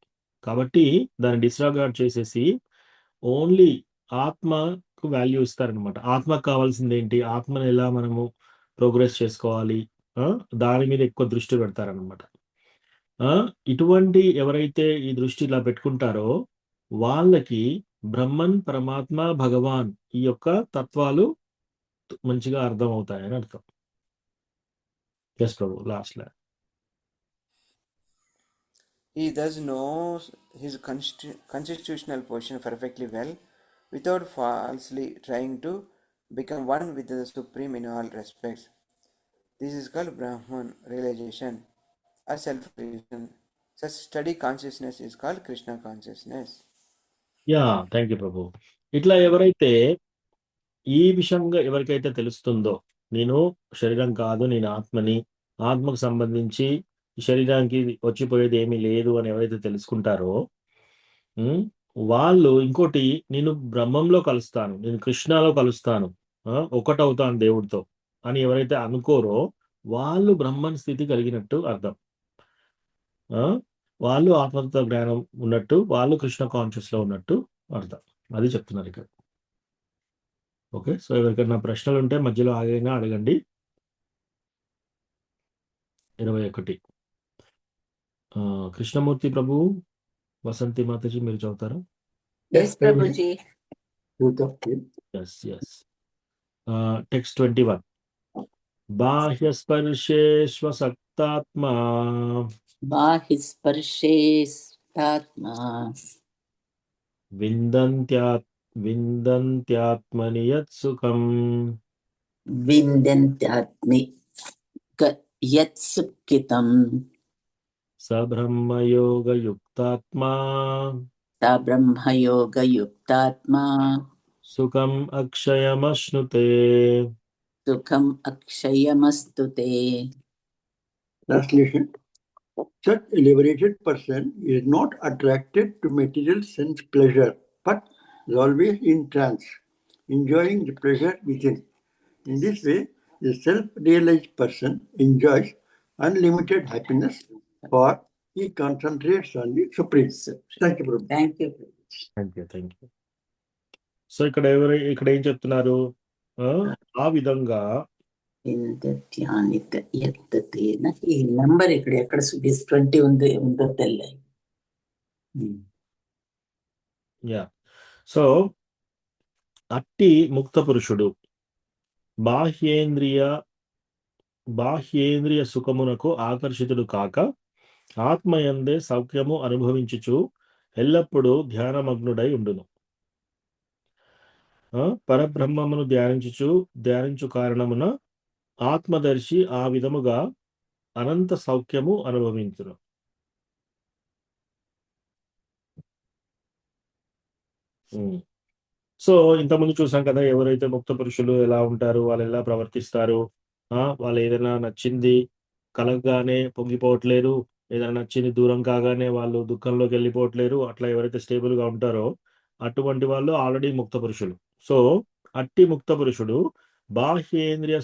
కాబట్టి దాన్ని డిస్రిగార్డ్ చేసేసి ఓన్లీ ఆత్మకు వాల్యూ ఇస్తారనమాట. ఆత్మకు కావాల్సింది ఏంటి, ఆత్మను ఎలా మనము ప్రోగ్రెస్ చేసుకోవాలి, దాని మీద ఎక్కువ దృష్టి పెడతారనమాట. ఇటువంటి ఎవరైతే ఈ దృష్టి ఇలా పెట్టుకుంటారో వాళ్ళకి బ్రహ్మన్, పరమాత్మ, భగవాన్ ఈ యొక్క తత్వాలు మంచిగా అర్థం అవుతాయని అర్థం. ఎస్ ప్రభు. లాస్ట్ లా He thus knows his constitutional position perfectly well, without falsely trying to become one with the Supreme in all respects. This is called Brahman realization or self-realization. Such steady consciousness is called Krishna consciousness. Thank you ప్రభు. ఇట్లా ఎవరైతే ఈ విషయంగా ఎవరికైతే తెలుస్తుందో, నేను శరీరం కాదు, నేను ఆత్మని, ఆత్మకు సంబంధించి శరీరానికి వచ్చిపోయేది ఏమీ లేదు అని ఎవరైతే తెలుసుకుంటారో ఉమ్, వాళ్ళు ఇంకోటి, నేను బ్రహ్మంలో కలుస్తాను, నేను కృష్ణలో కలుస్తాను, ఒకటవుతాను దేవుడితో అని ఎవరైతే అనుకోరో వాళ్ళు బ్రహ్మన్ స్థితి కలిగినట్టు అర్థం. ఆ, వాళ్ళు ఆత్మతత్వ జ్ఞానం ఉన్నట్టు, వాళ్ళు కృష్ణ కాన్షియస్ లో ఉన్నట్టు అర్థం. అది చెప్తున్నారు ఇక్కడ. ఓకే, సో ఎవరికైనా ప్రశ్నలు ఉంటే మధ్యలో ఆగైనా అడగండి. 21. కృష్ణమూర్తి ప్రభు, వసంతి మాతాజీ మీరు చదువుతారా? ఎస్ ప్రభుజీ. Yes yes. టెక్స్ట్ 21. బాహ్యస్పర్శేష్వసక్తాత్మా బాహిస్పర్శేస్తాత్మా విందంత్యాత్మని యత్సుఖం విందంత్యాత్మి యత్సుఖితం సబ్రహ్మయోగయుక్తాత్మా స బ్రహ్మయోగయుక్తాత్మా సుఖం అక్షయమశ్నుతే. సుఖం అక్షయమస్తుతే. Translation: Such a liberated person is not attracted to material sense pleasure, but is always in trance, enjoying the pleasure within. In this way, the self-realized person enjoys unlimited happiness, for he concentrates on the Supreme. Thank you, Prabhu. Thank you. Thank you. So ఇక్కడ ఏం చెప్తున్నారు? ఆ విధంగా ధ్యానిత ఎత్తతేన. ఈ number ఇక్కడ ఎక్కడ 20 ఉందో తెల్ల. యా, సో అట్టి ముక్త పురుషుడు బాహ్యేంద్రియ సుఖమునకు ఆకర్షితుడు కాక ఆత్మయందే సౌఖ్యము అనుభవించుచు ఎల్లప్పుడూ ధ్యానమగ్నుడై ఉండును. పరబ్రహ్మమును ధ్యానించు కారణమున ఆత్మదర్శి ఆ విధముగా అనంత సౌఖ్యము అనుభవించును. సో ఇంతకుముందు చూసాం కదా, ఎవరైతే ముక్త పురుషులు ఎలా ఉంటారు, వాళ్ళు ఎలా ప్రవర్తిస్తారు, వాళ్ళు ఏదైనా నచ్చింది కలగగానే పొంగిపోవట్లేరు, ఏదైనా నచ్చింది దూరం కాగానే వాళ్ళు దుఃఖంలోకి వెళ్ళిపోవట్లేరు. అట్లా ఎవరైతే స్టేబుల్ గా ఉంటారో అటువంటి వాళ్ళు ఆల్రెడీ ముక్త పురుషులు. సో అట్టి ముక్త పురుషుడు బాహ్యేంద్రియ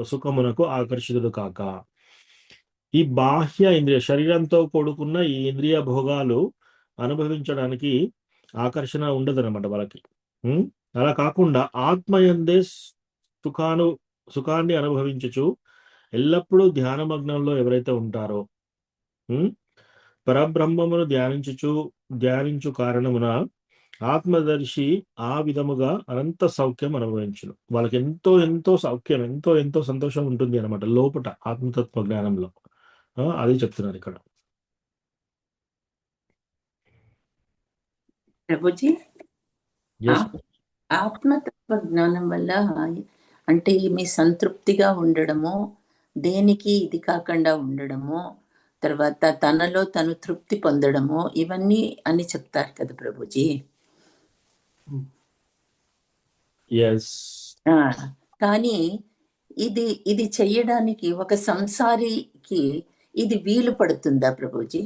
సుఖమునకు ఆకర్షితుడు కాక, ఈ బాహ్య ఇంద్రియ శరీరంతో కూడుకున్న ఈ ఇంద్రియ భోగాలు అనుభవించడానికి ఆకర్షణ ఉండదన్నమాట వాళ్ళకి. అలా కాకుండా ఆత్మయందే సుఖాన్ని అనుభవించుచు ఎల్లప్పుడూ ధ్యానమగ్నంలో ఎవరైతే ఉంటారో, పరబ్రహ్మమును ధ్యానించు కారణమున ఆత్మదర్శి ఆ విధముగా అనంత సౌఖ్యం అనుభవించును. వాళ్ళకి ఎంతో సౌఖ్యం, ఎంతో సంతోషం ఉంటుంది అనమాట లోపట ఆత్మతత్వ జ్ఞానంలో. అది చెప్తున్నారు ఇక్కడ. ప్రభుజీ, ఆత్మతత్వ జ్ఞానం వల్ల అంటే మీ సంతృప్తిగా ఉండడము, దేనికి ఇది కాకుండా ఉండడము, తర్వాత తనలో తను తృప్తి పొందడము, ఇవన్నీ అని చెప్తారు కదా ప్రభుజీ. కానీ ఇది చెయ్యడానికి ఒక సంసారికి ఇది వీలు పడుతుందా ప్రభుజీ?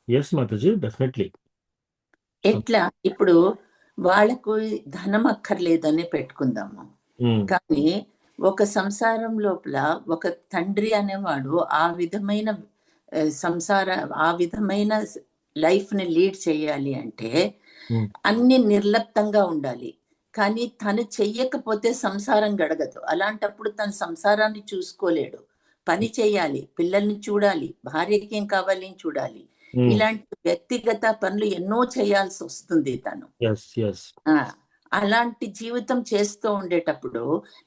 ఎస్ మాతాజీ, డెఫినెట్లీ. ఎట్లా? ఇప్పుడు వాళ్ళకు ధనం అక్కర్లేదని పెట్టుకుందాము, కానీ ఒక సంసారం లోపల ఒక తండ్రి అనేవాడు ఆ విధమైన ఆ విధమైన లైఫ్ ని లీడ్ చేయాలి అంటే అన్ని నిర్లిప్తంగా ఉండాలి. కానీ తను చెయ్యకపోతే సంసారం గడగదు. అలాంటప్పుడు తన సంసారాన్ని చూసుకోలేడు. పని చేయాలి, పిల్లల్ని చూడాలి, భార్యకి ఏం కావాలి చూడాలి. ఇలాంటి వ్యక్తిగత పనులు ఎన్నో చేయాల్సి వస్తుంది తను. అలాంటి జీవితం చేస్తూ ఉండేటప్పుడు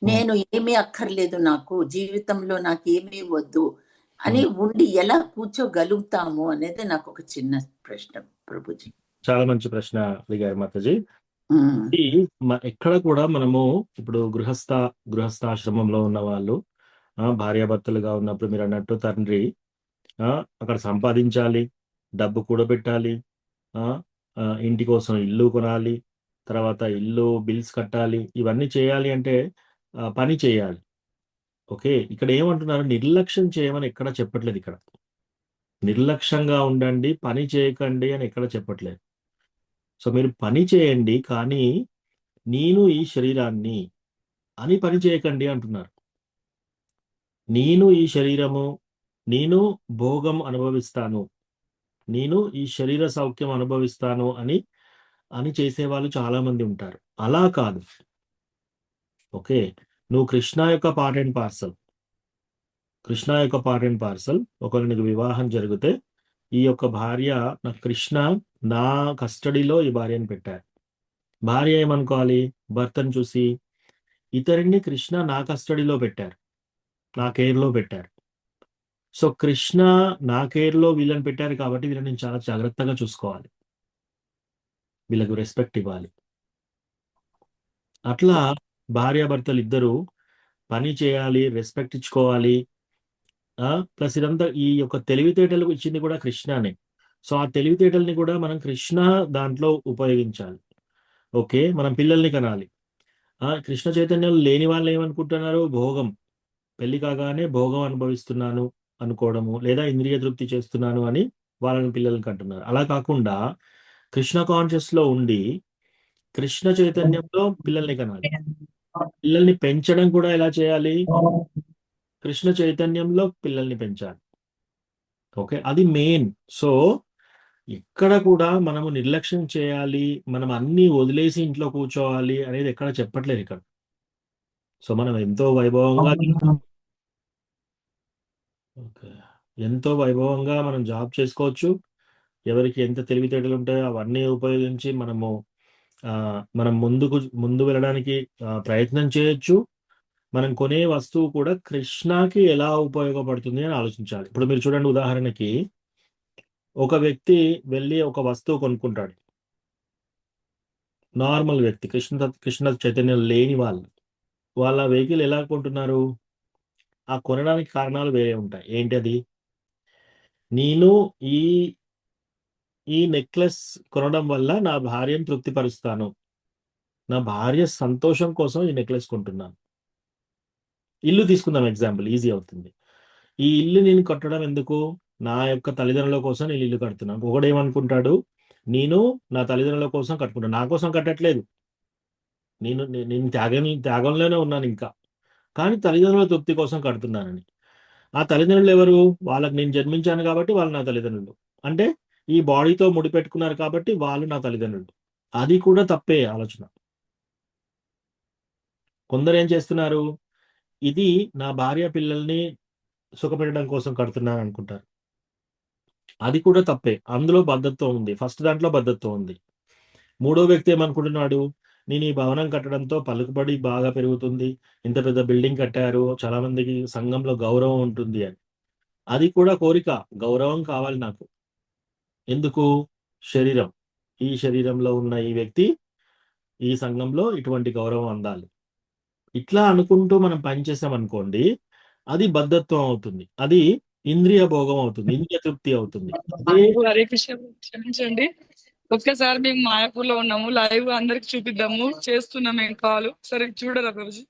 నేను ఏమీ అక్కర్లేదు, నాకు జీవితంలో నాకు ఏమీ వద్దు అని ఉండి ఎలా కూర్చోగలుగుతాము అనేది నాకు ఒక చిన్న ప్రశ్న ప్రభుజీ. చాలా మంచి ప్రశ్న అడిగారు మాతాజీ. ఎక్కడ కూడా మనము ఇప్పుడు గృహస్థాశ్రమంలో ఉన్న వాళ్ళు, భార్యాభర్తలుగా ఉన్నప్పుడు మీరు అన్నట్టు తండ్రి అక్కడ సంపాదించాలి, డబ్బు కూడబెట్టాలి, ఇంటి కోసం ఇల్లు కొనాలి, తర్వాత ఇల్లు బిల్స్ కట్టాలి, ఇవన్నీ చేయాలి అంటే పని చేయాలి. ఓకే, ఇక్కడ ఏమంటున్నారు? నిర్లక్ష్యం చేయమని ఎక్కడ చెప్పట్లేదు. ఇక్కడ నిర్లక్ష్యంగా ఉండండి, పని చేయకండి అని ఎక్కడ చెప్పట్లేదు. సో మీరు పని చేయండి, కానీ నేను ఈ శరీరాన్ని అని పని చేయకండి అంటున్నారు. నేను ఈ శరీరము, నేను భోగం అనుభవిస్తాను, నేను ఈ శరీర సౌఖ్యం అనుభవిస్తాను అని అని చేసేవాళ్ళు చాలా మంది ఉంటారు. అలా కాదు. ఓకే, నువ్వు కృష్ణ యొక్క పార్ట్ అండ్ పార్సల్. కృష్ణ యొక్క పార్ట్ అండ్ పార్సల్. ఒకవేళ నీకు వివాహం జరిగితే ఈ యొక్క భార్య, నా కృష్ణ నా కస్టడీలో ఈ భార్యను పెట్టారు. భార్య ఏమనుకోవాలి? భర్తను చూసి, ఇతరుడిని కృష్ణ నా కస్టడీలో పెట్టారు, నా కేర్లో పెట్టారు. సో కృష్ణ నా కేర్లో వీళ్ళని పెట్టారు కాబట్టి వీళ్ళని నేను చాలా జాగ్రత్తగా చూసుకోవాలి, వీళ్ళకు రెస్పెక్ట్ ఇవ్వాలి. అట్లా భార్యాభర్తలు ఇద్దరు పని చేయాలి, రెస్పెక్ట్ ఇచ్చుకోవాలి. ప్లస్ ఇదంతా ఈ యొక్క తెలివితేటలకు ఇచ్చింది కూడా కృష్ణనే. సో ఆ తెలివితేటల్ని కూడా మనం కృష్ణ దాంట్లో ఉపయోగించాలి. ఓకే, మనం పిల్లల్ని కనాలి. కృష్ణ చైతన్యం లేని వాళ్ళు ఏమనుకుంటున్నారు? భోగం, పెళ్లి కాగానే భోగం అనుభవిస్తున్నాను అనుకోవడము, లేదా ఇంద్రియ తృప్తి చేస్తున్నాను అని వాళ్ళని పిల్లల్ని కంటున్నారు. అలా కాకుండా కృష్ణ కాన్షియస్ లో ఉండి కృష్ణ చైతన్యంలో పిల్లల్ని కనాలి. పిల్లల్ని పెంచడం కూడా ఎలా చేయాలి? కృష్ణ చైతన్యంలో పిల్లల్ని పెంచాలి. ఓకే, అది మెయిన్. సో ఇక్కడ కూడా మనము నిర్లక్ష్యం చేయాలి, మనం అన్ని వదిలేసి ఇంట్లో కూర్చోవాలి అనేది ఎక్కడ చెప్పట్లేదు ఇక్కడ. సో మనం ఎంతో వైభవంగా మనం జాబ్ చేసుకోవచ్చు. ఎవరికి ఎంత తెలివితేటలు ఉంటాయో అవన్నీ ఉపయోగించి మనం ముందు వెళ్ళడానికి ప్రయత్నం చేయొచ్చు. మనం కొనే వస్తువు కూడా కృష్ణకి ఎలా ఉపయోగపడుతుంది అని ఆలోచించాలి. ఇప్పుడు మీరు చూడండి, ఉదాహరణకి ఒక వ్యక్తి వెళ్ళి ఒక వస్తువు కొనుక్కుంటాడు. నార్మల్ వ్యక్తి, కృష్ణ చైతన్యం లేని వాళ్ళ వెహికల్ ఎలా కొంటున్నారు? ఆ కొనడానికి కారణాలు వేరే ఉంటాయి. ఏంటి అది? నేను ఈ నెక్లెస్ కొనడం వల్ల నా భార్యను తృప్తిపరుస్తాను, నా భార్య సంతోషం కోసం ఈ నెక్లెస్ కొంటున్నాను. ఇల్లు తీసుకుందాం ఎగ్జాంపుల్, ఈజీ అవుతుంది. ఈ ఇల్లు నేను కట్టడం ఎందుకు? నా యొక్క తల్లిదండ్రుల కోసం నేను ఇల్లు కడుతున్నాను. ఒకడేమనుకుంటాడు, నేను నా తల్లిదండ్రుల కోసం కట్టుకుంటాను, నా కోసం కట్టట్లేదు, నేను త్యాగంలోనే ఉన్నాను ఇంకా, కానీ తల్లిదండ్రుల తృప్తి కోసం కడుతున్నానని. ఆ తల్లిదండ్రులు ఎవరు? వాళ్ళకి నేను జన్మించాను కాబట్టి వాళ్ళు నా తల్లిదండ్రులు. అంటే ఈ బాడీతో ముడిపెట్టుకున్నారు కాబట్టి వాళ్ళు నా తల్లిదండ్రులు. అది కూడా తప్పే ఆలోచన. కొందరు ఏం చేస్తున్నారు, ఇది నా భార్య పిల్లల్ని సుఖపెట్టడం కోసం కడుతున్నాను అనుకుంటారు. అది కూడా తప్పే. అందులో బద్ధత్వం ఉంది. ఫస్ట్ దాంట్లో బద్ధత్వం ఉంది. మూడో వ్యక్తి ఏమనుకుంటున్నాడు, నేను ఈ భవనం కట్టడంతో పలుకుబడి బాగా పెరుగుతుంది, ఇంత పెద్ద బిల్డింగ్ కట్టారు, చాలా మందికి సంఘంలో గౌరవం ఉంటుంది అని. అది కూడా కోరిక, గౌరవం కావాలి నాకు. ఎందుకు? శరీరం, ఈ శరీరంలో ఉన్న ఈ వ్యక్తి ఈ సంఘంలో ఇటువంటి గౌరవం అందాలి. ఇట్లా అనుకుంటూ మనం పనిచేసాం అనుకోండి, అది బద్ధత్వం అవుతుంది, అది ఇంద్రియ భోగం అవుతుంది, ఇంద్రియ తృప్తి అవుతుంది. హరే కృష్ణ, క్షమించండి. ఒక్కసారి మేము మాయాపూర్ లో ఉన్నాము, లైవ్ అందరికి చూపిద్దాము, చేస్తున్నాం మేము కాల్. సరే చూడరా ప్రభుజీ.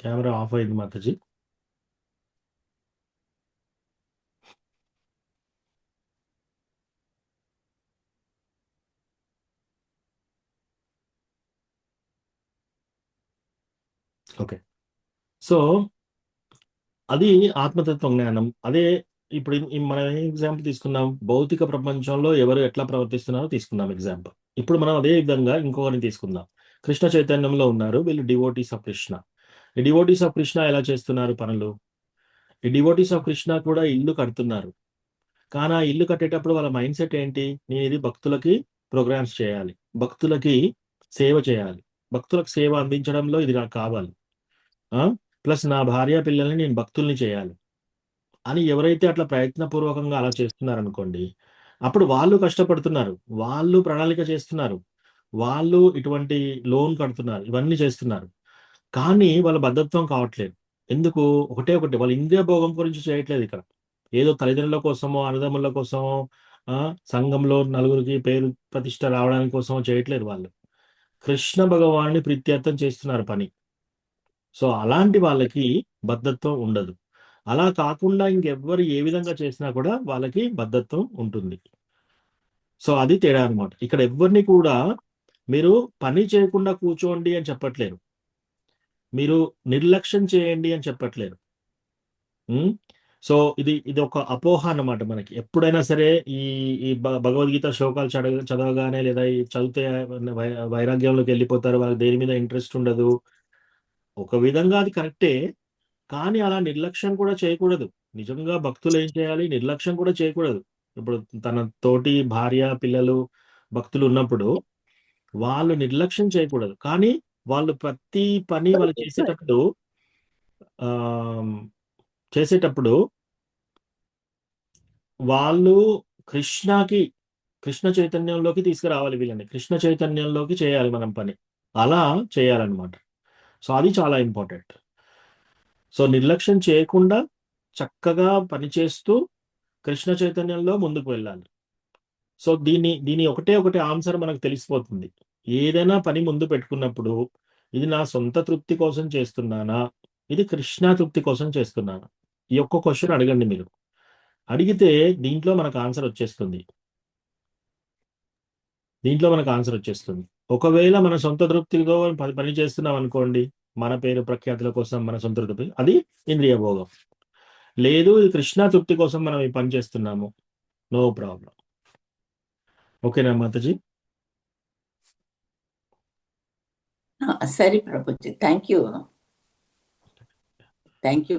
కెమెరా ఆఫ్ అయింది మాతాజీ. ఓకే, సో అది ఆత్మతత్వ జ్ఞానం. అదే ఇప్పుడు మనం ఏ ఎగ్జాంపుల్ తీసుకున్నాం? భౌతిక ప్రపంచంలో ఎవరు ఎట్లా ప్రవర్తిస్తున్నారో తీసుకున్నాం ఎగ్జాంపుల్. ఇప్పుడు మనం అదే విధంగా ఇంకొకరిని తీసుకుందాం. కృష్ణ చైతన్యంలో ఉన్నారు వీళ్ళు, డివోటీస్ ఆఫ్ కృష్ణ. ఈ డివోటీస్ ఆఫ్ కృష్ణ ఎలా చేస్తున్నారు పనులు? ఈ డివోటీస్ ఆఫ్ కృష్ణ కూడా ఇల్లు కడుతున్నారు. కానీ ఆ ఇల్లు కట్టేటప్పుడు వాళ్ళ మైండ్ సెట్ ఏంటి? నేను ఇది భక్తులకి ప్రోగ్రామ్స్ చేయాలి, భక్తులకి సేవ చేయాలి, భక్తులకు సేవ అందించడంలో ఇది నాకు కావాలి. ప్లస్ నా భార్య పిల్లల్ని నేను భక్తుల్ని చేయాలి అని ఎవరైతే అట్లా ప్రయత్నపూర్వకంగా అలా చేస్తున్నారనుకోండి, అప్పుడు వాళ్ళు కష్టపడుతున్నారు, వాళ్ళు ప్రణాళిక చేస్తున్నారు, వాళ్ళు ఇటువంటి లోన్ కడుతున్నారు, ఇవన్నీ చేస్తున్నారు. కానీ వాళ్ళ బద్ధత్వం కావట్లేదు. ఎందుకు? ఒకటే వాళ్ళ ఇంద్రియ భోగం గురించి చేయట్లేదు ఇక్కడ. ఏదో తల్లిదండ్రుల కోసమో, అన్నదమ్ముల కోసమో, సంఘంలో నలుగురికి పేరు ప్రతిష్ట రావడానికి కోసమో చేయట్లేదు వాళ్ళు. కృష్ణ భగవాన్ని ప్రీత్యర్థం చేస్తున్నారు పని. సో అలాంటి వాళ్ళకి బద్ధత్వం ఉండదు. అలా కాకుండా ఇంకెవ్వరు ఏ విధంగా చేసినా కూడా వాళ్ళకి బద్ధత్వం ఉంటుంది. సో అది తేడా అనమాట. ఇక్కడ ఎవరిని కూడా మీరు పని చేయకుండా కూర్చోండి అని చెప్పట్లేరు, మీరు నిర్లక్ష్యం చేయండి అని చెప్పట్లేరు. సో ఇది ఒక అపోహ అన్నమాట మనకి. ఎప్పుడైనా సరే ఈ ఈ భగవద్గీత శ్లోకాలు చదవగానే లేదా ఈ చదివితే వైరాగ్యంలోకి వెళ్ళిపోతారు, వాళ్ళకి దేని మీద ఇంట్రెస్ట్ ఉండదు. ఒక విధంగా అది కరెక్టే, కానీ అలా నిర్లక్ష్యం కూడా చేయకూడదు. నిజంగా భక్తులు ఏం చేయాలి? నిర్లక్ష్యం కూడా చేయకూడదు. ఇప్పుడు తన తోటి భార్య పిల్లలు భక్తులు ఉన్నప్పుడు వాళ్ళు నిర్లక్ష్యం చేయకూడదు, కానీ వాళ్ళు ప్రతి పని వాళ్ళు చేసేటప్పుడు వాళ్ళు కృష్ణ చైతన్యంలోకి తీసుకురావాలి, వీళ్ళని కృష్ణ చైతన్యంలోకి చేయాలి మనం పని, అలా చేయాలన్నమాట. సో అది చాలా ఇంపార్టెంట్. సో నిర్లక్ష్యం చేయకుండా చక్కగా పనిచేస్తూ కృష్ణ చైతన్యంలో ముందుకు వెళ్ళాలి. సో దీని ఒకటే ఆన్సర్ మనకు తెలిసిపోతుంది. ఏదైనా పని ముందు పెట్టుకున్నప్పుడు ఇది నా సొంత తృప్తి కోసం చేస్తున్నానా, ఇది కృష్ణ తృప్తి కోసం చేస్తున్నానా? ఈ ఒక్క క్వశ్చన్ అడగండి మీరు. అడిగితే దీంట్లో మనకు ఆన్సర్ వచ్చేస్తుంది. ఒకవేళ మన సొంత తృప్తితో పని చేస్తున్నాం అనుకోండి, మన పేరు ప్రఖ్యాతుల కోసం మన సొంత తృప్తి, అది ఇంద్రియ భోగం. లేదు, ఇది కృష్ణ తృప్తి కోసం మనం ఈ పని చేస్తున్నాము, నో ప్రాబ్లం. ఓకేనా మాతాజీ? సరే Prabhuji, thank you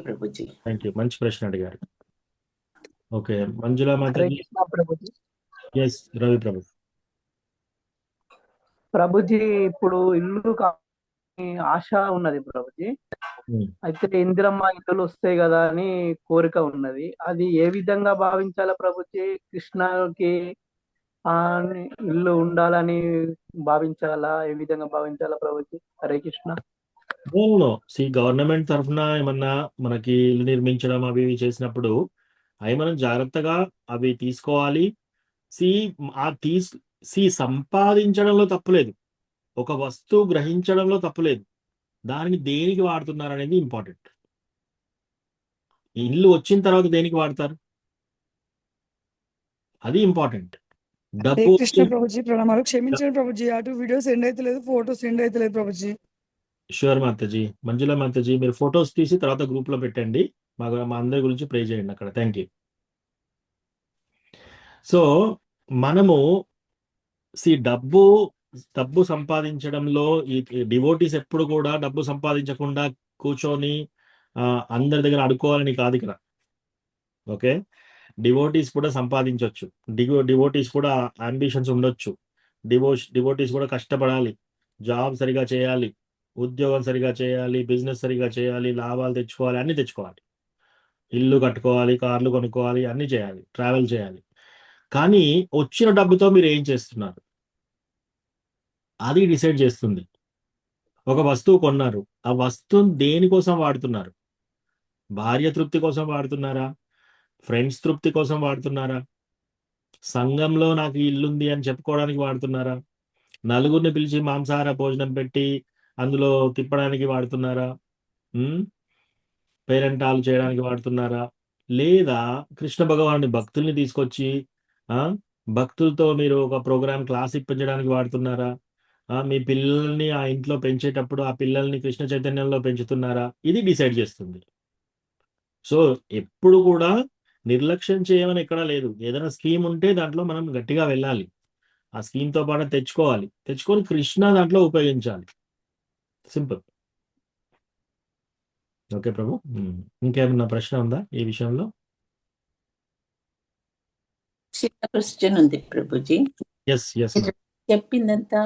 Prabhuji. Thank you, మంచి ప్రశ్న అడిగారు. ఓకే, మంజులా మాతాజీ. ఎస్ రవి ప్రభు. ప్రభుజీ, ఇప్పుడు ఇల్లు ఆశ ఉన్నది ప్రభుజీ. అయితే ఇందిరమ్మ ఇల్లులు వస్తాయి కదా అని కోరిక ఉన్నది. అది ఏ విధంగా భావించాలా ప్రభుజీ? కృష్ణకి ఇల్లు ఉండాలని భావించాలా? ఏ విధంగా భావించాలా ప్రభుజీ? హరే కృష్ణ. గవర్నమెంట్ తరఫున ఏమన్నా మనకి ఇల్లు నిర్మించడం అవి చేసినప్పుడు అవి మనం జాగ్రత్తగా అవి తీసుకోవాలి. సంపాదించడంలో తప్పులేదు, ఒక వస్తువు గ్రహించడంలో తప్పులేదు, దానిని దేనికి వాడుతున్నారు అనేది ఇంపార్టెంట్. ఇల్లు వచ్చిన తర్వాత దేనికి వాడతారు, అది ఇంపార్టెంట్. డబ్బు కృష్ణ ప్రభుజీ ప్రణామాలు. క్షమించండి ప్రభుజీ, అటు వీడియో సెండ్ అయితే లేదు, ఫోటో సెండ్ అయితే లేదు ప్రభుజీ. షూర్ మాతాజీ. మంజులా మాతాజీ, మీరు ఫొటోస్ తీసి తర్వాత గ్రూప్ లో పెట్టండి, మా అందరి గురించి ప్రే చేయండి అక్కడ. Thank you. సో మనము డబ్బు సంపాదించడంలో ఈ డివోటీస్ ఎప్పుడు కూడా డబ్బు సంపాదించకుండా కూర్చొని అందరి దగ్గర అడుకోవాలని కాదు ఇక్కడ. ఓకే, డివోటీస్ కూడా సంపాదించవచ్చు, డివోటీస్ కూడా అంబిషన్స్ ఉండొచ్చు, డివోటీస్ కూడా కష్టపడాలి, జాబ్ సరిగా చేయాలి, ఉద్యోగం సరిగా చేయాలి, బిజినెస్ సరిగా చేయాలి, లాభాలు తెచ్చుకోవాలి, అన్ని తెచ్చుకోవాలి, ఇల్లు కట్టుకోవాలి, కార్లు కొనుక్కోవాలి, అన్ని చేయాలి, ట్రావెల్ చేయాలి. కానీ వచ్చిన డబ్బుతో మీరు ఏం చేస్తున్నారు అది డిసైడ్ చేస్తుంది. ఒక వస్తువు కొన్నారు, ఆ వస్తువుని దేనికోసం వాడుతున్నారు? భార్య తృప్తి కోసం వాడుతున్నారా? ఫ్రెండ్స్ తృప్తి కోసం వాడుతున్నారా? సంఘంలో నాకు ఇల్లుంది అని చెప్పుకోవడానికి వాడుతున్నారా? నలుగురిని పిలిచి మాంసాహార భోజనం పెట్టి అందులో తిప్పడానికి వాడుతున్నారా? పేరెంటాలు చేయడానికి వాడుతున్నారా? లేదా కృష్ణ భగవానుడి భక్తుల్ని తీసుకొచ్చి భక్తులతో మీరు ఒక ప్రోగ్రామ్ క్లాస్ ఇప్పించడానికి వాడుతున్నారా? మీ పిల్లల్ని ఆ ఇంట్లో పెంచేటప్పుడు ఆ పిల్లల్ని కృష్ణ చైతన్యంలో పెంచుతున్నారా? ఇది డిసైడ్ చేస్తుంది. సో ఎప్పుడు కూడా నిర్లక్ష్యం చేయమని ఎక్కడా లేదు. ఏదైనా స్కీమ్ ఉంటే దాంట్లో మనం గట్టిగా వెళ్ళాలి, ఆ స్కీమ్తో పాటు తెచ్చుకొని కృష్ణ దాంట్లో ఉపయోగించాలి. సింపుల్. ఓకే ప్రభు, ఇంకేమన్నా ప్రశ్న ఉందా ఈ విషయంలో? చిన్న క్వశ్చన్ ఉంది ప్రభుజీ. ఎస్ ఎస్, చెప్పిందంతా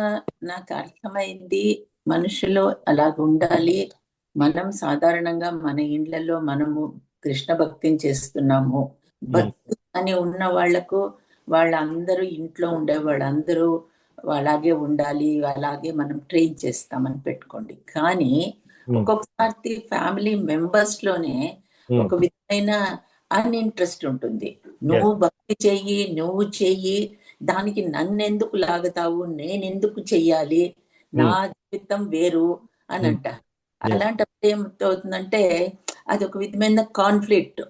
నాకు అర్థమైంది. మనుషులు అలాగ ఉండాలి, మనం సాధారణంగా మన ఇండ్లలో మనము కృష్ణ భక్తిని చేస్తున్నాము. భక్తి అని ఉన్న వాళ్లకు వాళ్ళందరూ ఇంట్లో ఉండే వాళ్ళందరూ అలాగే ఉండాలి, అలాగే మనం ట్రైన్ చేస్తామని పెట్టుకోండి. కానీ ఒక్కొక్కసారి ఫ్యామిలీ మెంబర్స్ లోనే ఒక విధమైన అన్ఇంట్రెస్ట్ ఉంటుంది. నువ్వు భక్తి చెయ్యి, నువ్వు చెయ్యి, దానికి నన్నెందుకు లాగుతావు, నేనెందుకు చెయ్యాలి, నా జీవితం వేరు అని అంటారు. అలాంటప్పుడు ఏమవుతుందంటే అది ఒక విధమైన కాన్ఫ్లిక్ట్.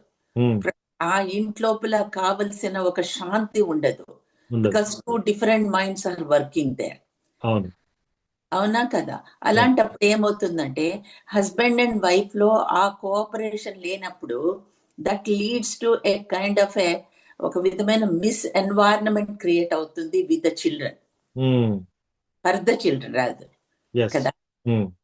ఆ ఇంట్లోపల కావలసిన ఒక శాంతి ఉండదు. Because 2 different minds are working there. అవునా కదా? అలాంటప్పుడు ఏమవుతుందంటే హస్బెండ్ అండ్ వైఫ్ లో ఆ కోఆపరేషన్ లేనప్పుడు that leads to A kind of ఒక విధమైన మిస్ ఎన్వైరన్మెంట్ క్రియేట్ అవుతుంది with the children, for the children రాదు కదా.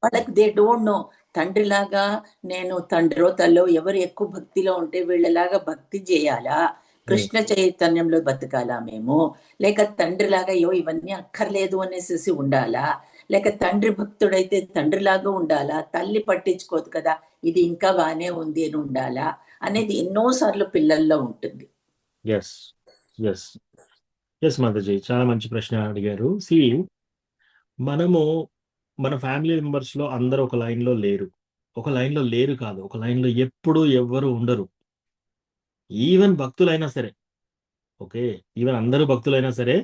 వాళ్ళకి దే డోంట్ నో. తండ్రిలాగా నేను తండ్రో తల్లో ఎవరు ఎక్కువ భక్తిలో ఉంటే వీళ్ళలాగా భక్తి చేయాలా, కృష్ణ చైతన్యంలో బతకాలా మేము, లేక తండ్రిలాగా అయ్యో ఇవన్నీ అక్కర్లేదు అనేసి ఉండాలా, లేక తండ్రి భక్తుడైతే తండ్రిలాగా ఉండాలా, తల్లి పట్టించుకోదు కదా ఇది ఇంకా బాగానే ఉంది అని ఉండాలా అనేది ఎన్నోసార్లు పిల్లల్లో ఉంటుంది. మాతాజీ చాలా మంచి ప్రశ్న అడిగారు. మనము మన ఫ్యామిలీ మెంబర్స్ లో అందరూ ఒక లైన్ లో లేరు. ఒక లైన్ లో లేరు కాదు, ఒక లైన్ లో ఎప్పుడు ఎవ్వరు ఉండరు. ఈవెన్ భక్తులైనా సరే, ఓకే, ఈవెన్ అందరూ భక్తులైనా సరే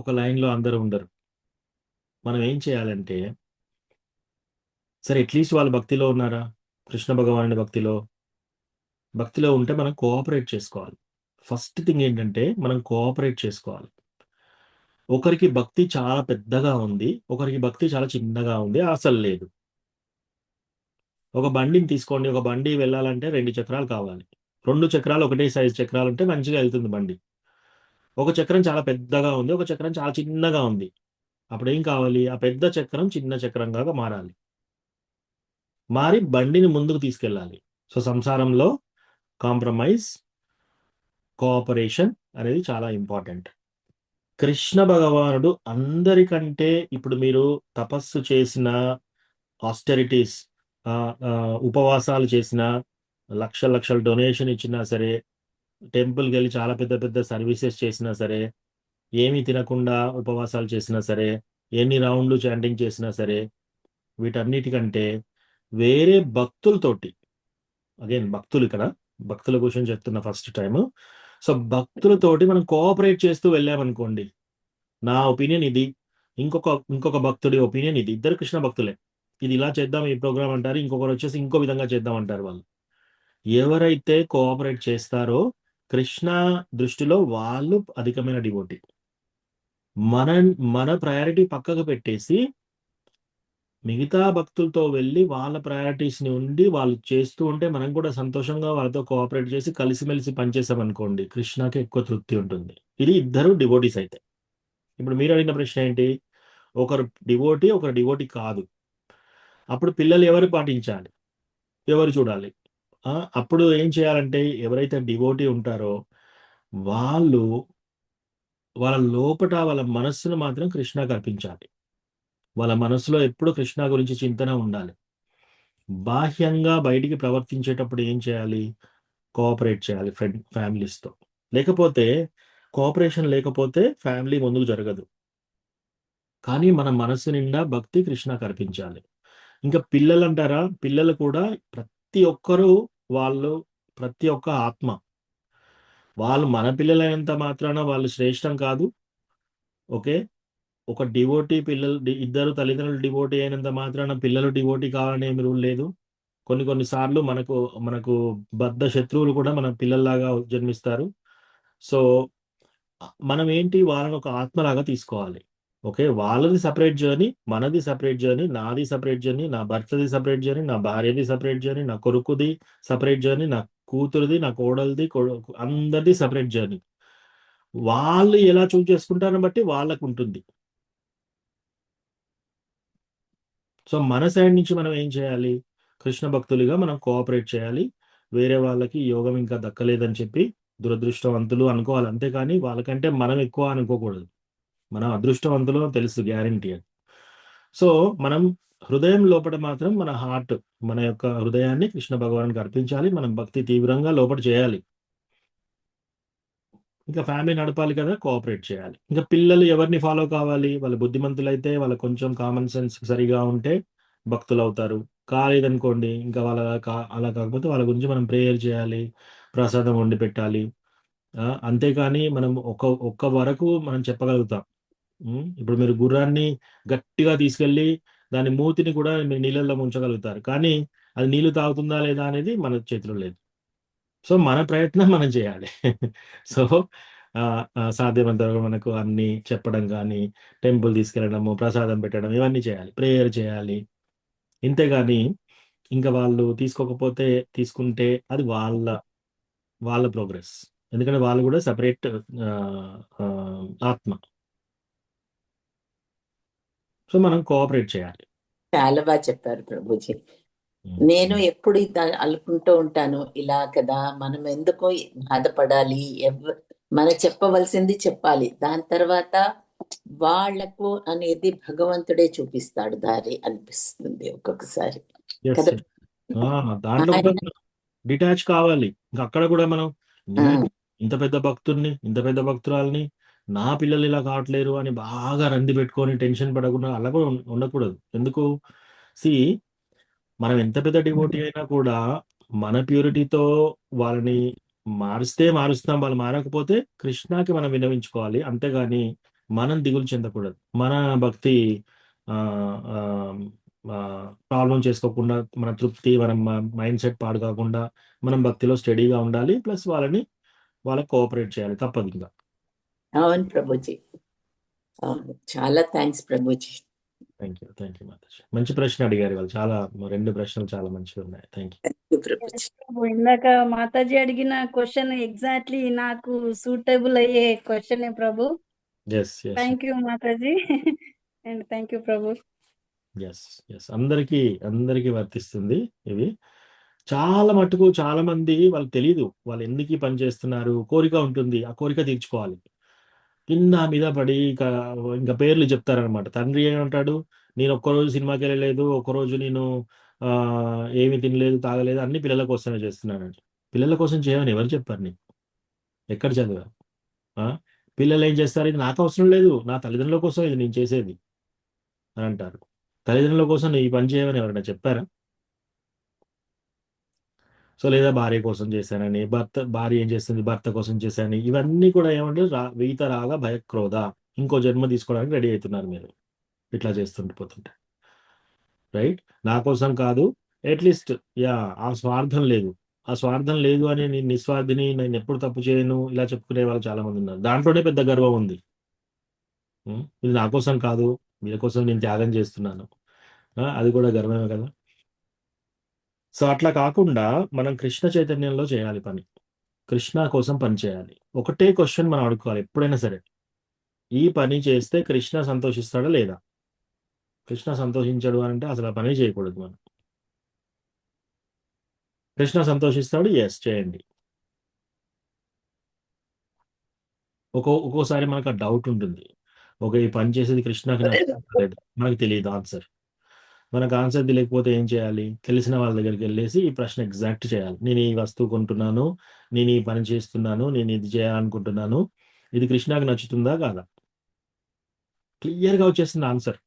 ఒక లైన్ లో అందరూ ఉండరు. మనం ఏం చేయాలంటే, సరే అట్లీస్ట్ వాళ్ళు భక్తిలో ఉన్నారా, కృష్ణ భగవానుడి భక్తిలో ఉంటే మనం కోఆపరేట్ చేసుకోవాలి. ఫస్ట్ థింగ్ ఏంటంటే మనం కోఆపరేట్ చేసుకోవాలి. ఒకరికి భక్తి చాలా పెద్దగా ఉంది, ఒకరికి భక్తి చాలా చిన్నగా ఉంది, అసలు లేదు. ఒక బండిని తీసుకోండి, ఒక బండి వెళ్ళాలంటే 2 చక్రాలు కావాలి. 2 చక్రాలు ఒకటే సైజ్ చక్రాలు ఉంటే మంచిగా వెళ్తుంది బండి. ఒక చక్రం చాలా పెద్దగా ఉంది, ఒక చక్రం చాలా చిన్నగా ఉంది. అప్పుడు ఏం కావాలి, ఆ పెద్ద చక్రం చిన్న చక్రంగా మారాలి, మారి బండిని ముందుకు తీసుకెళ్ళాలి. సో సంసారంలో కాంప్రమైజ్, కోఆపరేషన్ అనేది చాలా ఇంపార్టెంట్. కృష్ణ భగవానుడు అందరికంటే, ఇప్పుడు మీరు తపస్సు చేసిన, ఆస్టెరిటీస్, ఉపవాసాలు చేసిన, లక్షల డొనేషన్ ఇచ్చినా సరే, టెంపుల్కి వెళ్ళి చాలా పెద్ద పెద్ద సర్వీసెస్ చేసినా సరే, ఏమీ తినకుండా ఉపవాసాలు చేసినా సరే, ఎన్ని రౌండ్లు చాంటింగ్ చేసినా సరే, వీటన్నిటికంటే వేరే భక్తులతోటి, అగైన్ భక్తులు, ఇక్కడ భక్తుల కోసం చెప్తున్న ఫస్ట్ టైం. సో భక్తులతోటి మనం కోఆపరేట్ చేస్తూ వెళ్ళామనుకోండి, నా ఒపీనియన్ ఇది, ఇంకొక భక్తుడి ఒపీనియన్ ఇది, ఇద్దరు కృష్ణ భక్తులే, ఇది ఇలా చేద్దాం ఈ ప్రోగ్రామ్ అంటారు, ఇంకొకరు వచ్చేసి ఇంకో విధంగా చేద్దాం అంటారు. వాళ్ళు ఎవరైతే కోఆపరేట్ చేస్తారో కృష్ణ దృష్టిలో వాళ్ళు అధికమైన డివోటీ. మన ప్రయారిటీ పక్కకు పెట్టేసి మిగతా భక్తులతో వెళ్ళి వాళ్ళ ప్రయారిటీస్ని ఉండి వాళ్ళు చేస్తూ ఉంటే మనం కూడా సంతోషంగా వాళ్ళతో కోఆపరేట్ చేసి కలిసిమెలిసి పనిచేసామనుకోండి, కృష్ణకి ఎక్కువ తృప్తి ఉంటుంది. ఇది ఇద్దరు డివోటీస్ అయితే. ఇప్పుడు మీరు అడిగిన ప్రశ్న ఏంటి, ఒకరు డివోటీ కాదు, అప్పుడు పిల్లలు ఎవరు పాటించాలి, ఎవరు చూడాలి? అప్పుడు ఏం చేయాలంటే, ఎవరైతే డివోటీ ఉంటారో వాళ్ళు వాళ్ళ లోపట వాళ్ళ మనస్సును మాత్రం కృష్ణకు అర్పించాలి. వాళ్ళ మనసులో ఎప్పుడు కృష్ణ గురించి చింతన ఉండాలి. బాహ్యంగా బయటికి ప్రవర్తించేటప్పుడు ఏం చేయాలి, కోఆపరేట్ చేయాలి ఫ్యామిలీస్తో. లేకపోతే కోఆపరేషన్ లేకపోతే ఫ్యామిలీ ముందుకు జరగదు. కానీ మన మనసు నిండా భక్తి కృష్ణకు అర్పించాలి. ఇంకా పిల్లలు అంటారా, పిల్లలు కూడా ప్రతి ఒక్క ఆత్మ, వాళ్ళు మన పిల్లలైనంత మాత్రాన వాళ్ళు శ్రేష్టం కాదు. ఓకే, ఒక డివోటీ పిల్లలు, ఇద్దరు తల్లిదండ్రులు డివోటీ అయినంత మాత్రాన పిల్లలు డివోటీ కావాలని ఏమి రూల్ లేదు. కొన్నిసార్లు మనకు బద్ధ శత్రువులు కూడా మన పిల్లల్లాగా జన్మిస్తారు. సో మనం ఏంటి, వాళ్ళని ఒక ఆత్మలాగా తీసుకోవాలి. ఓకే, వాళ్ళది సపరేట్ జర్నీ, మనది సపరేట్ జర్నీ, నాది సపరేట్ జర్నీ, నా భర్తది సపరేట్ జర్నీ, నా భార్యది సపరేట్ జర్నీ, నా కొడుకుది సపరేట్ జర్నీ, నా కూతురుది, నా కోడలిది, అందరిది సపరేట్ జర్నీ. వాళ్ళు ఎలా చూజ్ చేసుకుంటారని బట్టి వాళ్ళకు ఉంటుంది. సో మన సైడ్ నుంచి మనం ఏం చేయాలి, కృష్ణ భక్తులుగా మనం కోఆపరేట్ చేయాలి. వేరే వాళ్ళకి యోగం ఇంకా దక్కలేదని చెప్పి దురదృష్టవంతులు అనుకోవాలి, అంతేకాని వాళ్ళకంటే మనం ఎక్కువ అనుకోకూడదు. మనం అదృష్టవంతులు తెలుసు, గ్యారంటీ అది. సో మనం హృదయం లోపల మాత్రం మన హార్ట్, మన యొక్క హృదయాన్ని కృష్ణ భగవానికి అర్పించాలి. మనం భక్తి తీవ్రంగా లోపల చేయాలి. ఇంకా ఫ్యామిలీ నడపాలి కదా, కోఆపరేట్ చేయాలి. ఇంకా పిల్లలు ఎవరిని ఫాలో కావాలి? వాళ్ళ బుద్ధిమంతులైతే, వాళ్ళ కొంచెం కామన్ సెన్స్ సరిగా ఉంటే భక్తులు అవుతారు. కాలేదనుకోండి, ఇంకా వాళ్ళ అలా కాకపోతే వాళ్ళ గురించి మనం ప్రేయర్ చేయాలి, ప్రసాదం వండి పెట్టాలి. అంతేకాని మనం ఒక్క వరకు మనం చెప్పగలుగుతాం. ఇప్పుడు మీరు గుర్రాన్ని గట్టిగా తీసుకెళ్ళి దాని మూతిని కూడా మీరు నీళ్ళల్లో ముంచగలుగుతారు, కానీ అది నీళ్లు తాగుతుందా లేదా అనేది మన చేతిలో లేదు. సో మన ప్రయత్నం మనం చేయాలి. సో సాధ్యమైనంత వరకు మనకు అన్ని చెప్పడం కానీ, టెంపుల్ తీసుకెళ్ళడము, ప్రసాదం పెట్టడం, ఇవన్నీ చేయాలి, ప్రేయర్ చేయాలి. ఇంతేగాని ఇంకా వాళ్ళు తీసుకోకపోతే, తీసుకుంటే అది వాళ్ళ ప్రోగ్రెస్. ఎందుకంటే వాళ్ళు కూడా సపరేట్ ఆత్మ. సో మనం కోఆపరేట్ చేయాలి. చాలా బాగా చెప్పారు ప్రభుజీ. నేను ఎప్పుడు అనుకుంటూ ఉంటాను, ఇలా కదా మనం ఎందుకు బాధపడాలి, మనం చెప్పవలసింది చెప్పాలి, దాని తర్వాత వాళ్లకు అనేది భగవంతుడే చూపిస్తాడు దారి అనిపిస్తుంది ఒక్కొక్కసారి కదా. దాంట్లో డిటాచ్ కావాలి. ఇంకా అక్కడ కూడా మనం ఇంత పెద్ద భక్తుల్ని, ఇంత పెద్ద భక్తురాల్ని, నా పిల్లలు ఇలా కావట్లేరు అని బాగా రంది పెట్టుకొని టెన్షన్ పడకుండా అలా కూడా ఉండకూడదు. ఎందుకు? మనం ఎంత పెద్ద డివోటీ అయినా కూడా మన ప్యూరిటీతో వాళ్ళని మారుస్తాం. వాళ్ళు మారకపోతే కృష్ణకి మనం వినవించుకోవాలి, అంతేగాని మనం దిగులు చెందకూడదు. మన భక్తి ప్రాబ్లం చేసుకోకుండా, మన తృప్తి, మన మైండ్ సెట్ పాడు కాకుండా మనం భక్తిలో స్టడీగా ఉండాలి. ప్లస్ వాళ్ళకి కోఆపరేట్ చేయాలి, తప్పదు ఇంకా. అవును ప్రభుజీ, అవును. చాలా thanks Prabhuji. Thank you Mataji. మంచి ప్రశ్న అడిగారు వాళ్ళు. చాలా 2 ప్రశ్నలు చాలా మంచిగా ఉన్నాయి. Thank you Prabhuji. ఇందాక మాతాజీ అడిగిన క్వశ్చన్ ఎగ్జాక్ట్లీ నాకు సూటబుల్ అయ్యే క్వశ్చన్ ప్రభు. థ్యాంక్ యూ మాతాజీ అండ్ థ్యాంక్ యూ ప్రభు. అందరికీ వర్తిస్తుంది ఇవి. చాలా మటుకు చాలా మంది వాళ్ళకి తెలియదు వాళ్ళు ఎందుకు పని చేస్తున్నారు. కోరిక ఉంటుంది, ఆ కోరిక తీర్చుకోవాలి. కింద మీద పడి ఇంకా పేర్లు చెప్తారనమాట. తండ్రి ఏమంటాడు, నేను ఒక్కరోజు సినిమాకి వెళ్ళలేదు, ఒక్కరోజు నేను ఏమి తినలేదు, తాగలేదు, అన్ని పిల్లల కోసమే చేస్తున్నానండి. పిల్లల కోసం చేయమని ఎవరు చెప్పారు నీకు? ఎక్కడ చదివా? పిల్లలు ఏం చేస్తారు, ఇది నాకు అవసరం లేదు, నా తల్లిదండ్రుల కోసం ఇది నేను చేసేది అని అంటారు. తల్లిదండ్రుల కోసం ఈ పని చేయమని ఎవరైనా చెప్పారా? సో లేదా భార్య కోసం చేశానని, భార్య ఏం చేస్తుంది, భర్త కోసం చేశానని, ఇవన్నీ కూడా ఏమంటే వీత రాగ భయక్రోధ, ఇంకో జన్మ తీసుకోవడానికి రెడీ అవుతున్నారు మీరు ఇట్లా చేస్తుంటే. రైట్? నా కోసం కాదు, అట్లీస్ట్ ఆ స్వార్థం లేదు అని నేను నిస్వార్థిని, నేను ఎప్పుడు తప్పు చేయను, ఇలా చెప్పుకునే వాళ్ళు చాలా మంది ఉన్నారు. దాంట్లోనే పెద్ద గర్వం ఉంది. ఇది నా కోసం కాదు, వీళ్ళ కోసం నేను త్యాగం చేస్తున్నాను, అది కూడా గర్వమే కదా. సో అట్లా కాకుండా మనం కృష్ణ చైతన్యంలో చేయాలి పని, కృష్ణ కోసం పని చేయాలి. ఒకటే క్వశ్చన్ మనం అడుక్కోవాలి ఎప్పుడైనా సరే, ఈ పని చేస్తే కృష్ణ సంతోషిస్తాడా లేదా? కృష్ణ సంతోషించడు అంటే అసలు ఆ పని చేయకూడదు మనం. కృష్ణ సంతోషిస్తాడు, ఎస్ చేయండి. ఒక్కోసారి మనకు ఆ డౌట్ ఉంటుంది, ఈ పని చేసేది కృష్ణకి నచ్చలేదు, మనకు తెలియదు ఆన్సర్. మనకు ఆన్సర్ తెలియకపోతే ఏం చేయాలి? తెలిసిన వాళ్ళ దగ్గరికి వెళ్ళేసి ఈ ప్రశ్న ఎగ్జాక్ట్ చేయాలి. నేను ఈ వస్తువు కొంటున్నాను, నేను ఈ పని చేస్తున్నాను, నేను ఇది చేయాలనుకుంటున్నాను, ఇది కృష్ణకి నచ్చుతుందా కాదా? క్లియర్గా వచ్చేస్తుంది ఆన్సర్.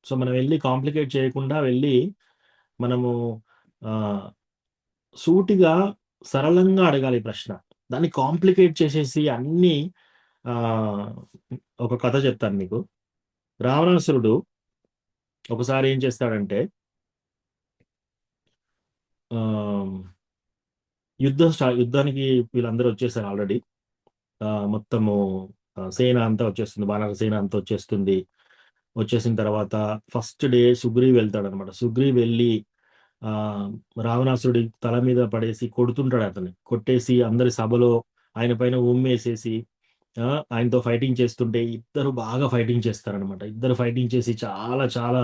సో మనం వెళ్ళి కాంప్లికేట్ చేయకుండా వెళ్ళి మనము సూటిగా సరళంగా అడగాలి ప్రశ్న. దాన్ని కాంప్లికేట్ చేసేసి అన్ని ఒక కథ చెప్తాను మీకు. రావణాసురుడు ఒకసారి ఏం చేస్తాడంటే, యుద్ధానికి వీళ్ళందరూ వచ్చేసారు ఆల్రెడీ. మొత్తము సేన అంతా వచ్చేస్తుంది, వానర సేన అంతా వచ్చేస్తుంది. వచ్చేసిన తర్వాత ఫస్ట్ డే సుగ్రీవ్ వెళ్తాడనమాట. సుగ్రీవ్ వెళ్ళి రావణాసురుడి తల మీద పడేసి కొడుతుంటాడు. అతన్ని కొట్టేసి అందరి సభలో ఆయన పైన ఉమ్మేసేసి ఆయనతో ఫైటింగ్ చేస్తుంటే ఇద్దరు బాగా ఫైటింగ్ చేస్తారనమాట. ఇద్దరు ఫైటింగ్ చేసి చాలా చాలా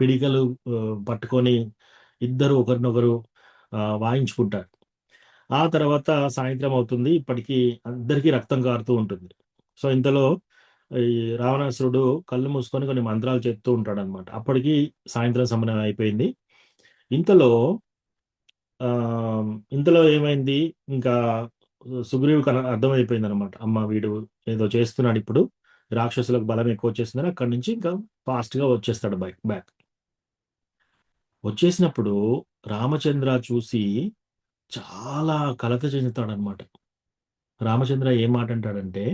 పిడికలు పట్టుకొని ఇద్దరు ఒకరినొకరు వాయించుకుంటారు. ఆ తర్వాత సాయంత్రం అవుతుంది, ఇప్పటికీ అందరికీ రక్తం కారుతూ ఉంటుంది. సో ఇంతలో ఈ రావణాసురుడు కళ్ళు మూసుకొని కొన్ని మంత్రాలు చెప్తూ ఉంటాడు అనమాట. అప్పటికి సాయంత్రం సమయం అయిపోయింది. ఇంతలో ఆ ఇంతలో ఏమైంది, ఇంకా సుగ్రీవుకి అర్థమైపోయింది అనమాట. అమ్మ వీడు ఏదో చేస్తున్నాడు, ఇప్పుడు రాక్షసులకు బలం ఎక్కువ వచ్చేస్తుందని అక్కడి నుంచి ఇంకా ఫాస్ట్ గా వచ్చేస్తాడు బ్యాక్. వచ్చేసినప్పుడు రామచంద్ర చూసి చాలా కలత చెందుతాడు అనమాట. రామచంద్ర ఏం మాట అంటాడంటే,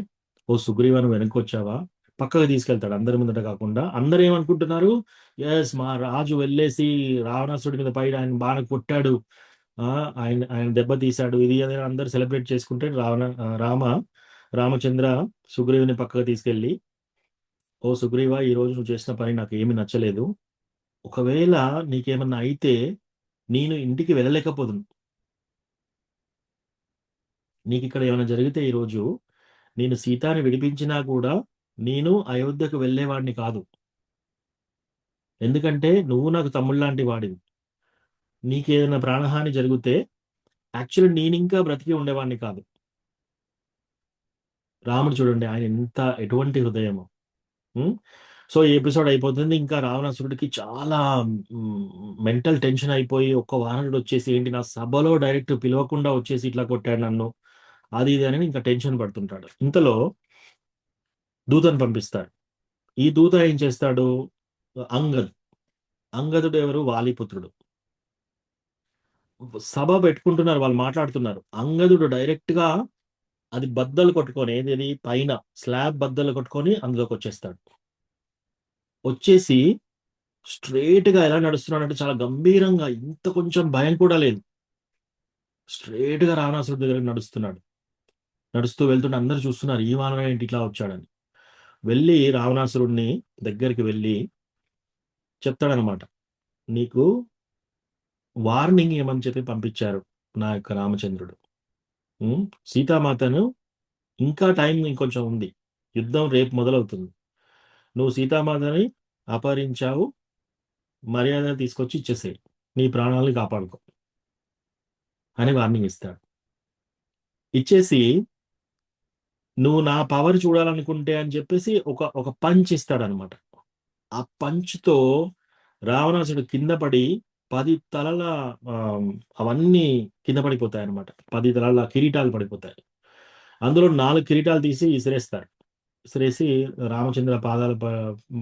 ఓ సుగ్రీవను వెనక్కి వచ్చావా, పక్కకు తీసుకెళ్తాడు అందరి ముందట కాకుండా. అందరు ఏమనుకుంటున్నారు, ఎస్ మా రాజు వెళ్ళేసి రావణాసుడి మీద పైన ఆయన బాగా కొట్టాడు, ఆయన ఆయన దెబ్బ తీశాడు, ఇది అని అందరు సెలబ్రేట్ చేసుకుంటే రామచంద్ర సుగ్రీవుని పక్కకు తీసుకెళ్ళి, ఓ సుగ్రీవ, ఈ రోజు నువ్వు చేసిన పని నాకు ఏమి నచ్చలేదు. ఒకవేళ నీకేమన్నా అయితే నేను ఇంటికి వెళ్ళలేకపోదును. నీకు ఇక్కడ ఏమైనా జరిగితే ఈరోజు నేను సీతాని విడిపించినా కూడా నేను అయోధ్యకు వెళ్ళేవాడిని కాదు. ఎందుకంటే నువ్వు నాకు తమ్ముళ్ళలాంటి వాడివి. నీకేదైనా ప్రాణహాని జరిగితే యాక్చువల్లీ నేను ఇంకా బ్రతికి ఉండేవాడిని కాదు. రాముడు చూడండి, ఆయన ఎటువంటి హృదయము. సో ఈ ఎపిసోడ్ అయిపోతుంది. ఇంకా రావణాసురుడికి చాలా మెంటల్ టెన్షన్ అయిపోయి, ఒక్క వానరుడు వచ్చేసి ఏంటి నా సభలో డైరెక్ట్ పిలవకుండా వచ్చేసి ఇట్లా కొట్టాడు నన్ను, అది ఇది అని ఇంకా టెన్షన్ పడుతుంటాడు. ఇంతలో దూతను పంపిస్తాడు. ఈ దూత ఏం చేస్తాడు, అంగదుడు ఎవరు, వాలిపుత్రుడు. సభ పెట్టుకుంటున్నారు, వాళ్ళు మాట్లాడుతున్నారు. అంగదుడు డైరెక్ట్ గా అది బద్దలు కొట్టుకొని, ఏది పైన స్లాబ్ బద్దలు కొట్టుకొని అందులోకి వచ్చేస్తాడు. వచ్చేసి స్ట్రేట్ గా ఎలా నడుస్తున్నాడంటే చాలా గంభీరంగా, ఇంత కొంచెం భయం కూడా లేదు. స్ట్రేట్ గా రావణాసురుడి దగ్గర నడుస్తూ వెళ్తుంటే అందరు చూస్తున్నారు, ఈ వానర ఏంటి ఇట్లా వచ్చాడని. వెళ్ళి రావణాసురుడిని దగ్గరికి వెళ్ళి చెప్తాడనమాట, నీకు వార్నింగ్ ఏమని చెప్పి పంపించారు నా యొక్క రామచంద్రుడు. సీతామాతను ఇంకా టైం ఇంకొంచెం ఉంది, యుద్ధం రేపు మొదలవుతుంది, నువ్వు సీతామాతని అపహరించావు, మర్యాద తీసుకొచ్చి ఇచ్చేసేయి, నీ ప్రాణాలని కాపాడుకో అని వార్నింగ్ ఇస్తాడు. ఇచ్చేసి నువ్వు నా పవర్ చూడాలనుకుంటే అని చెప్పేసి ఒక పంచ్ ఇస్తాడనమాట. ఆ పంచ్తో రావణాసుడు కింద పడి 10 తలల అవన్నీ కింద పడిపోతాయి అనమాట. 10 తలల కిరీటాలు పడిపోతాయి. అందులో 4 కిరీటాలు తీసి ఇసిరేసి రామచంద్ర పాదాల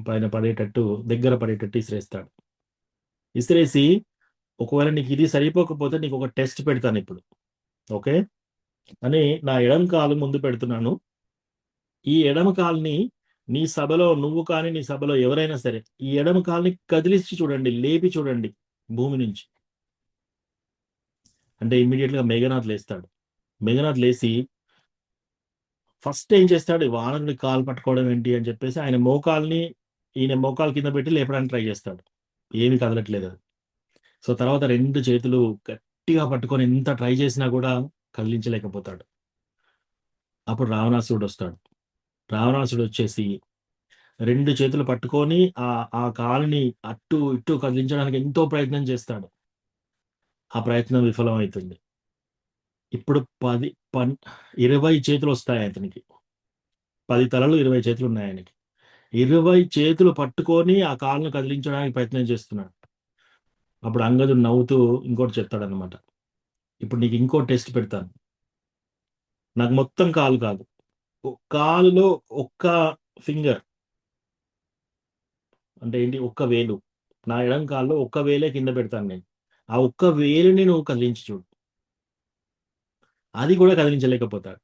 పైన పడేటట్టు, దగ్గర పడేటట్టు ఇసిరేస్తాడు. ఇసిరేసి, ఒకవేళ నీకు ఇది సరిపోకపోతే నీకు ఒక టెస్ట్ పెడతాను ఇప్పుడు, ఓకే అని నా ఎడమ కాలు ముందు పెడుతున్నాను. ఈ ఎడమ కాలుని నీ సభలో నువ్వు కానీ నీ సభలో ఎవరైనా సరే ఈ ఎడమ కాలుని కదిలించి చూడండి, లేపి చూడండి భూమి నుంచి అంటే ఇమ్మీడియట్ గా మేఘనాథ్ లేస్తాడు. మేఘనాథ్ లేచి ఫస్ట్ ఏం చేస్తాడు, వానరుడి కాలు పట్టుకోవడం ఏంటి అని చెప్పేసి ఈయన మోకాలు కింద పెట్టి లేపడానికి ట్రై చేస్తాడు. ఏమి కదలట్లేదు అది. సో తర్వాత 2 చేతులు గట్టిగా పట్టుకొని ఎంత ట్రై చేసినా కూడా కదిలించలేకపోతాడు. అప్పుడు రావణాసురుడు వస్తాడు. రావణాసురుడు వచ్చేసి 2 చేతులు పట్టుకొని ఆ కాలుని అటు ఇటు కదిలించడానికి ఎంతో ప్రయత్నం చేస్తాడు. ఆ ప్రయత్నం విఫలం అవుతుంది. ఇప్పుడు 20 చేతులు వస్తాయి అతనికి. 10 తలలు 20 చేతులు ఉన్నాయి ఆయనకి. 20 చేతులు పట్టుకొని ఆ కాలును కదిలించడానికి ప్రయత్నం చేస్తున్నాడు. అప్పుడు అంగదుడు నవ్వుతూ ఇంకోటి చెప్తాడు అనమాట, ఇప్పుడు నీకు ఇంకో టెస్ట్ పెడతాను. నాకు మొత్తం కాలు కాదు, కాలులో ఒక్క ఫింగర్ అంటే ఏంటి, ఒక్క వేలు, నా ఎడం కాల్లో ఒక్క వేలే కింద పెడతాను నేను. ఆ ఒక్క వేలుని నువ్వు కదిలించి చూడు. అది కూడా కదిలించలేకపోతాడు.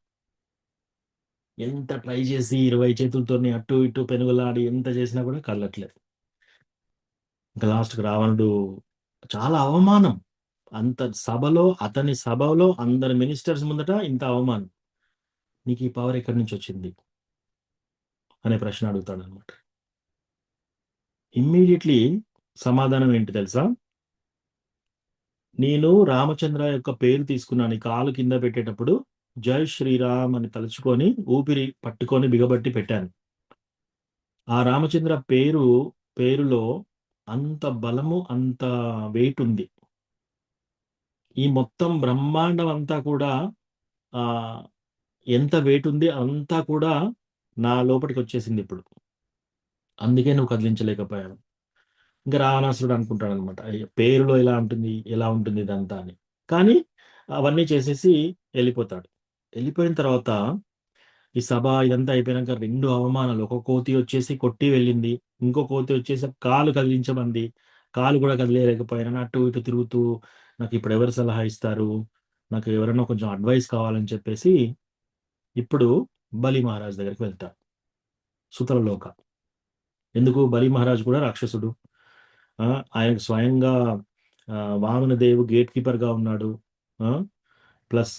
ఎంత ట్రై చేసి 20 చేతులతో అటు ఇటు పెనుగులాడి ఎంత చేసినా కూడా కదలట్లేదు. ఇంకా లాస్ట్కి రావణుడు చాలా అవమానం, అతని సభలో అందరి మినిస్టర్స్ ముందట ఇంత అవమానం, నీకు ఈ పవర్ ఎక్కడి నుంచి వచ్చింది అనే ప్రశ్న అడుగుతాడు అనమాట. ఇమ్మీడియట్లీ సమాధానం ఏంటి తెలుసా, నేను రామచంద్ర యొక్క పేరు తీసుకున్నాను, కాలు కింద పెట్టేటప్పుడు జై శ్రీరామ్ అని తలుచుకొని ఊపిరి పట్టుకొని బిగబట్టి పెట్టాను. ఆ రామచంద్ర పేరులో అంత బలము, అంత వెయిట్ ఉంది. ఈ మొత్తం బ్రహ్మాండం అంతా కూడా ఎంత వెయిట్ ఉంది, అంతా కూడా నా లోపలికి వచ్చేసింది ఇప్పుడు, అందుకే నువ్వు కదిలించలేకపోయావు. ఇంకా రావణాసురుడు అనుకుంటాడు అనమాట, పేరులో ఎలా ఉంటుంది ఇదంతా అని. కానీ అవన్నీ చేసేసి వెళ్ళిపోతాడు. వెళ్ళిపోయిన తర్వాత ఈ సభ ఇదంతా అయిపోయినాక 2 అవమానాలు. ఒక కోతి వచ్చేసి కొట్టి వెళ్ళింది. ఇంకో కోతి వచ్చేసి కాలు కదిలించమంది. కాలు కూడా కదిలేయలేకపోయాను. అటు ఇటు తిరుగుతూ నాకు ఇప్పుడు ఎవరు సలహా ఇస్తారు? నాకు ఎవరైనా కొంచెం అడ్వైస్ కావాలని చెప్పేసి ఇప్పుడు బలి మహారాజ్ దగ్గరికి వెళ్తా. సుతలలోక. ఎందుకు? బలి మహారాజ్ కూడా రాక్షసుడు. ఆయనకు స్వయంగా వామనదేవు గేట్ కీపర్‌గా ఉన్నాడు. ప్లస్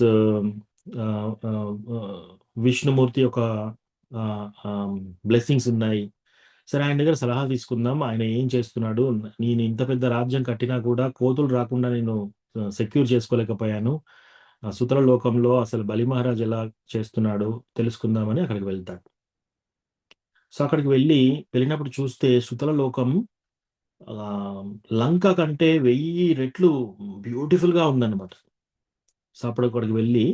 విష్ణుమూర్తి యొక్క బ్లెస్సింగ్స్ ఉన్నాయి. సరే, ఆయన దగ్గర సలహా తీసుకుందాం. ఆయన ఏం చేస్తున్నాడు? నేను ఇంత పెద్ద రాజ్యం కట్టినా కూడా కోతులు రాకుండా నేను సెక్యూర్ చేసుకోలేకపోయాను. సుతల లోకంలో అసలు బలి మహారాజ్ ఎలా చేస్తున్నాడో తెలుసుకుందామని అక్కడికి వెళ్తాడు. సో అక్కడికి వెళ్ళినప్పుడు చూస్తే సుతల లోకం లంక కంటే 1000 రెట్లు బ్యూటిఫుల్‌గా ఉందన్నమాట. సో అప్పుడు అక్కడికి వెళ్ళి,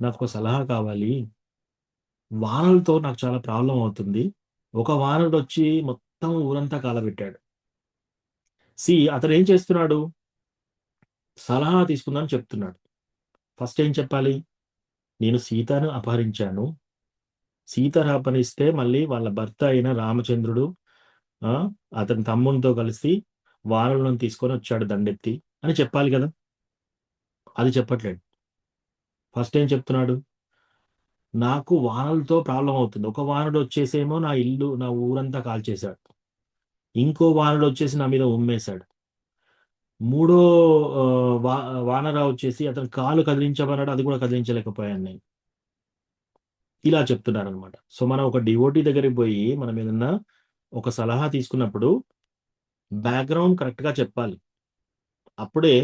నాకు ఒక సలహా కావాలి. వానలతో నాకు చాలా ప్రాబ్లమ్ అవుతుంది. ఒక వానరుడొచ్చి మొత్తం ఊరంతా కాలబెట్టాడు. అతను ఏం చేస్తున్నాడు? సలహా తీసుకుందామని చెప్తున్నాడు. ఫస్ట్ ఏం చెప్పాలి? నేను సీతను అపహరించాను. సీతను అపహరిస్తే మళ్ళీ వాళ్ళ భర్త అయిన రామచంద్రుడు అతని తమ్మునితో కలిసి వానరులను తీసుకొని వచ్చాడు దండెత్తి అని చెప్పాలి కదా. అది చెప్పట్లేడు. ఫస్ట్ ఏం చెప్తున్నాడు? నాకు వానలతో ప్రాబ్లం అవుతుంది. ఒక వానరుడు వచ్చేసేమో నా ఇల్లు, నా ఊరంతా కాల్చేశాడు. ఇంకో వానరుడు వచ్చేసి నా మీద ఉమ్మేశాడు. మూడో వానర వచ్చేసి అతను కాలు కదిలించమన్నాడు, అది కూడా కదిలించలేకపోయాను నేను. ఇలా చెప్తున్నారనమాట. సో మనం ఒక డివోటీ దగ్గరికి పోయి మనం ఏదన్నా ఒక సలహా తీసుకున్నప్పుడు బ్యాక్గ్రౌండ్ కరెక్ట్‌గా చెప్పాలి. అప్పుడే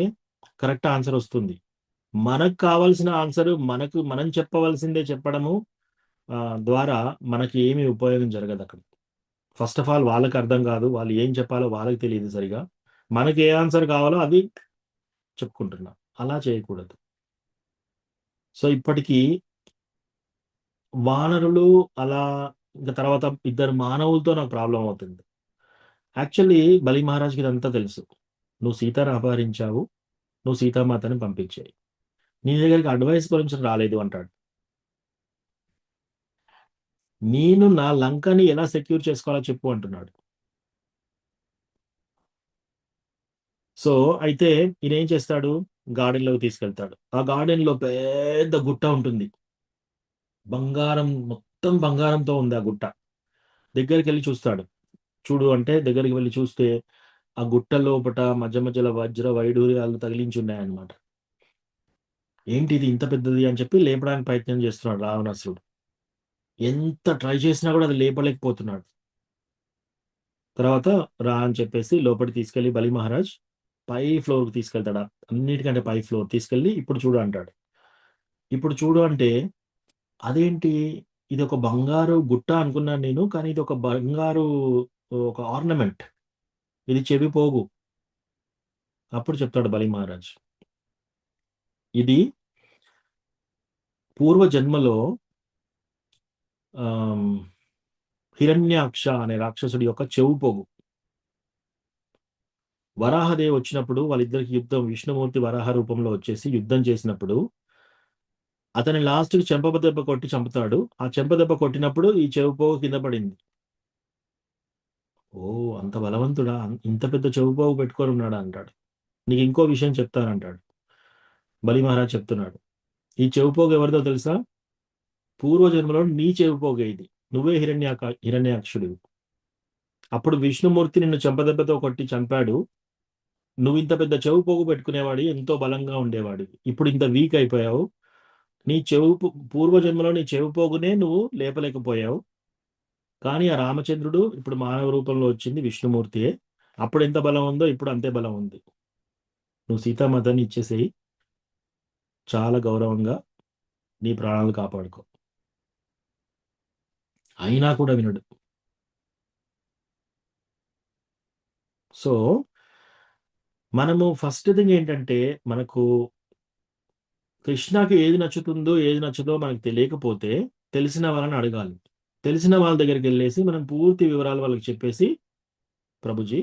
కరెక్ట్ ఆన్సర్ వస్తుంది. మనకు కావాల్సిన ఆన్సర్ మనం చెప్పవలసిందే చెప్పడము ద్వారా మనకి ఏమి ఉపయోగం జరగదక్కడ. ఫస్ట్ ఆఫ్ ఆల్ వాళ్ళకి అర్థం కాదు. వాళ్ళు ఏం చెప్పాలో వాళ్ళకి తెలియదు సరిగా. మనకి ఏ ఆన్సర్ కావాలో అది చెప్పుకుంటున్నా. అలా చేయకూడదు. సో ఇప్పటికీ వానరులు అలా, ఇంకా తర్వాత ఇద్దరు మానవులతో నాకు ప్రాబ్లం అవుతుంది. యాక్చువల్లీ బలి మహారాజ్‌కి ఇదంతా తెలుసు. నువ్వు సీతను అపహరించావు. నువ్వు సీతామాతని పంపించేయి. నీ దగ్గరికి అడ్వైస్ గురించి రాలేదు అంటాడు. నేను నా లంకని ఎలా సెక్యూర్ చేసుకోవాలో చెప్పు అంటున్నాడు. సో అయితే ఈయన ఏం చేస్తాడు? గార్డెన్‌లోకి తీసుకెళ్తాడు. ఆ గార్డెన్‌లో పెద్ద గుట్ట ఉంటుంది. మొత్తం బంగారంతో ఉంది ఆ గుట్ట. దగ్గరికెళ్ళి చూస్తాడు. చూడు అంటే దగ్గరికి వెళ్లి చూస్తే ఆ గుట్ట లోపట మధ్య మధ్యలో వజ్ర వైడూర్యాలు తగిలించి ఉన్నాయన్నమాట. ఏంటిది ఇంత పెద్దది అని చెప్పి లేపడానికి ప్రయత్నం చేస్తున్నాడు రావణాసురుడు. ఎంత ట్రై చేసినా కూడా అది లేపలేకపోతున్నాడు. తర్వాత రా అని చెప్పేసి లోపలికి తీసుకెళ్లి బలి మహారాజ్ పై ఫ్లోర్‌కి తీసుకెళ్తాడు. అన్నిటికంటే పై ఫ్లోర్ తీసుకెళ్ళి ఇప్పుడు చూడు అంటాడు. ఇప్పుడు చూడు అంటే అదేంటి? ఇది ఒక బంగారు గుట్ట అనుకున్నాను నేను. కానీ ఇది ఒక బంగారు ఒక ఆర్నమెంట్. ఇది చెవి పోగు. అప్పుడు చెప్తాడు బలి మహారాజ్, ఇది పూర్వ జన్మలో హిరణ్యాక్ష అనే రాక్షసుడి యొక్క చెవు పోగు. వరాహదేవి వచ్చినప్పుడు వాళ్ళిద్దరికి యుద్ధం, విష్ణుమూర్తి వరాహ రూపంలో వచ్చేసి యుద్ధం చేసినప్పుడు అతని లాస్ట్‌కి చెంపదెబ్బ కొట్టి చంపుతాడు. ఆ చెంపదెబ్బ కొట్టినప్పుడు ఈ చెవు పోగు కింద పడింది. ఓహ్! అంత బలవంతుడా? ఇంత పెద్ద చెవు పోగు పెట్టుకొని ఉన్నాడా అంటాడు. నీకు ఇంకో విషయం చెప్తానంటాడు. బలి మహారాజ్ చెప్తున్నాడు. ఈ చెవు పోగు ఎవరిదో తెలుసా? పూర్వజన్మలో నీ చెవు పోగే ఇది. నువ్వే హిరణ్యాక్షుడివి. అప్పుడు విష్ణుమూర్తి నిన్ను చెంపదెబ్బతో కొట్టి చంపాడు. నువ్వు ఇంత పెద్ద చెవు పోగు పెట్టుకునేవాడివి, ఎంతో బలంగా ఉండేవాడివి. ఇప్పుడు ఇంత వీక్ అయిపోయావు. నీ పూర్వజన్మలో నీ చెవు పోగునే నువ్వు లేపలేకపోయావు. కానీ ఆ రామచంద్రుడు ఇప్పుడు మానవ రూపంలో వచ్చింది విష్ణుమూర్తియే. అప్పుడు ఎంత బలం ఉందో ఇప్పుడు అంతే బలం ఉంది. నువ్వు సీతామాతని ఇచ్చేసేయి. చాలా గౌరవంగా నీ ప్రాణాలు కాపాడుకో. అయినా కూడా వినడు. సో మనము ఫస్ట్ థింగ్ ఏంటంటే, మనకు కృష్ణకి ఏది నచ్చుతుందో ఏది నచ్చదో మనకు తెలియకపోతే తెలిసిన వాళ్ళని అడగాలి. తెలిసిన వాళ్ళ దగ్గరికి వెళ్ళేసి మనం పూర్తి వివరాలు వాళ్ళకి చెప్పేసి, ప్రభుజీ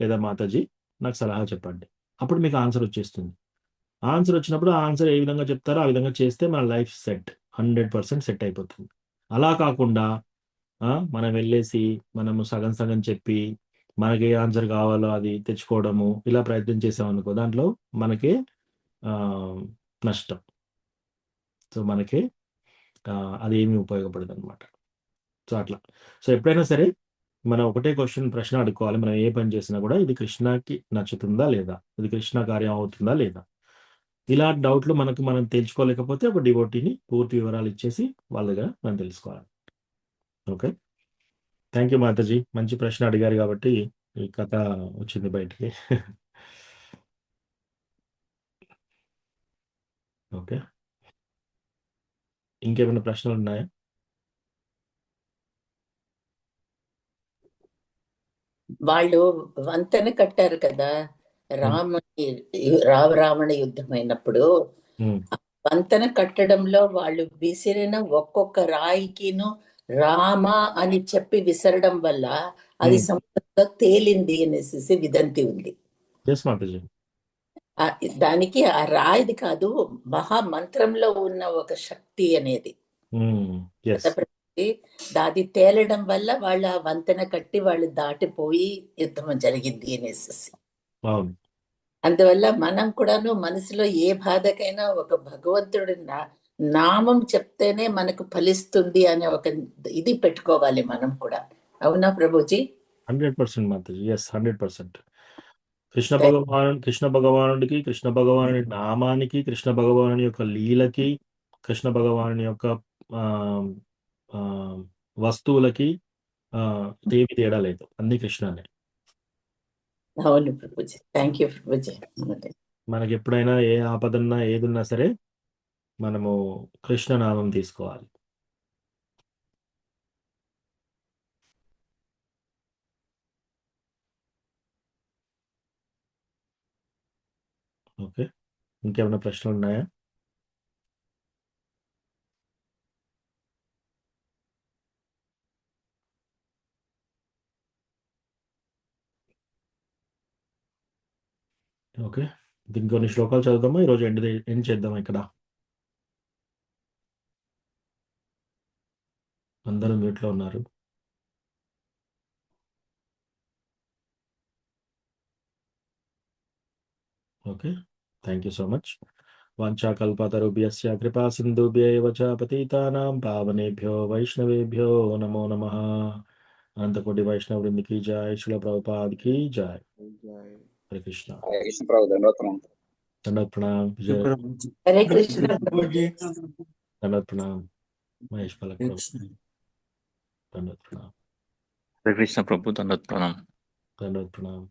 లేదా మాతాజీ నాకు సలహా చెప్పండి, అప్పుడు మీకు ఆన్సర్ వచ్చేస్తుంది. ఆన్సర్ వచ్చినప్పుడు ఆ ఆన్సర్ ఏ విధంగా చెప్తారో ఆ విధంగా చేస్తే మన లైఫ్ సెట్, 100% సెట్ అయిపోతుంది. అలా కాకుండా మనం వెళ్ళేసి మనము సగం సగం చెప్పి మనకి ఏ ఆన్సర్ కావాలో అది తెచ్చుకోవడము, ఇలా ప్రయత్నం చేసామనుకో దాంట్లో మనకే ఆ, నష్టం. సో మనకి అది ఏమీ ఉపయోగపడదు అనమాట. సో అట్లా. సో ఎప్పుడైనా సరే మనం ఒకటే ప్రశ్న అడుక్కోవాలి. మనం ఏ పని చేసినా కూడా ఇది కృష్ణకి నచ్చుతుందా లేదా, ఇది కృష్ణ కార్యం అవుతుందా లేదా, ఇలా డౌట్లు మనం తెలుసుకోలేకపోతే ఒక డివోటీని పూర్తి వివరాలు ఇచ్చేసి వాళ్ళ దగ్గర మనం తెలుసుకోవాలి. Okay, thank you Mataji. మంచి ప్రశ్న అడిగారు కాబట్టి ఈ కథ వచ్చింది బయటికి. ఓకే, ఇంకేమైనా ప్రశ్నలు ఉన్నాయా? వాళ్ళు వంతెన కట్టారు కదా రావణ యుద్ధం అయినప్పుడు. వంతెన కట్టడంలో వాళ్ళు విసిరిన ఒక్కొక్క రాయికిను రామ అని చెప్పి విసరడం వల్ల అది సముద్రంలో తేలింది అనేసి విదంతి ఉంది. దానికి ఆ రాయిది కాదు, మహామంత్రంలో ఉన్న ఒక శక్తి అనేది దాది తేలడం వల్ల వాళ్ళు ఆ వంతెన కట్టి వాళ్ళు దాటిపోయి యుద్ధం జరిగింది అనేసి. అందువల్ల మనం కూడాను మనసులో ఏ బాధకైనా ఒక భగవంతుడి నామం చెప్తేనే మనకు ఫలిస్తుంది అనే ఒక ఇది పెట్టుకోవాలి మనం కూడా. అవునా ప్రభుజీ? 100% మాతాజీ. ఎస్, 100%. కృష్ణ భగవానుడికి, కృష్ణ భగవానుడి నామానికి, కృష్ణ భగవానుని యొక్క లీలకి, కృష్ణ భగవానుని యొక్క వస్తువులకి ఏమి తేడా లేదు, అన్ని కృష్ణనే. అవును ప్రభుజీ, థ్యాంక్ యూ ప్రభుజీ. మనకి ఎప్పుడైనా ఏ ఆపదన్నా ఏదున్నా సరే మనము కృష్ణనామం తీసుకోవాలి. ఓకే, ఇంకేమైనా ప్రశ్నలు ఉన్నాయా? ఓకే, దీనికి కొన్ని శ్లోకాలు చదువుదామా, ఈరోజు ఎండ్ చేద్దామా ఇక్కడ? అందరూ మ్యూట్లో ఉన్నారు. Okay, thank you so much. వాంఛాకల్పతరుభ్యస్య కృపా సింధుభ్యైవ చ పతితానాం పావనేభ్యో వైష్ణవేభ్యో నమో నమః. అనంతకోటి వైష్ణవ వృంద की जय, श्रील प्रभुपाद की जय. हरे कृष्णा. दंडवत प्रणाम. जय हरे कृष्ण. दंडवत प्रणाम. महेश पलक प्रभु दंडवत प्रणाम. हरे कृष्ण प्रभु, दंडवत प्रणाम. दंडवत प्रणाम.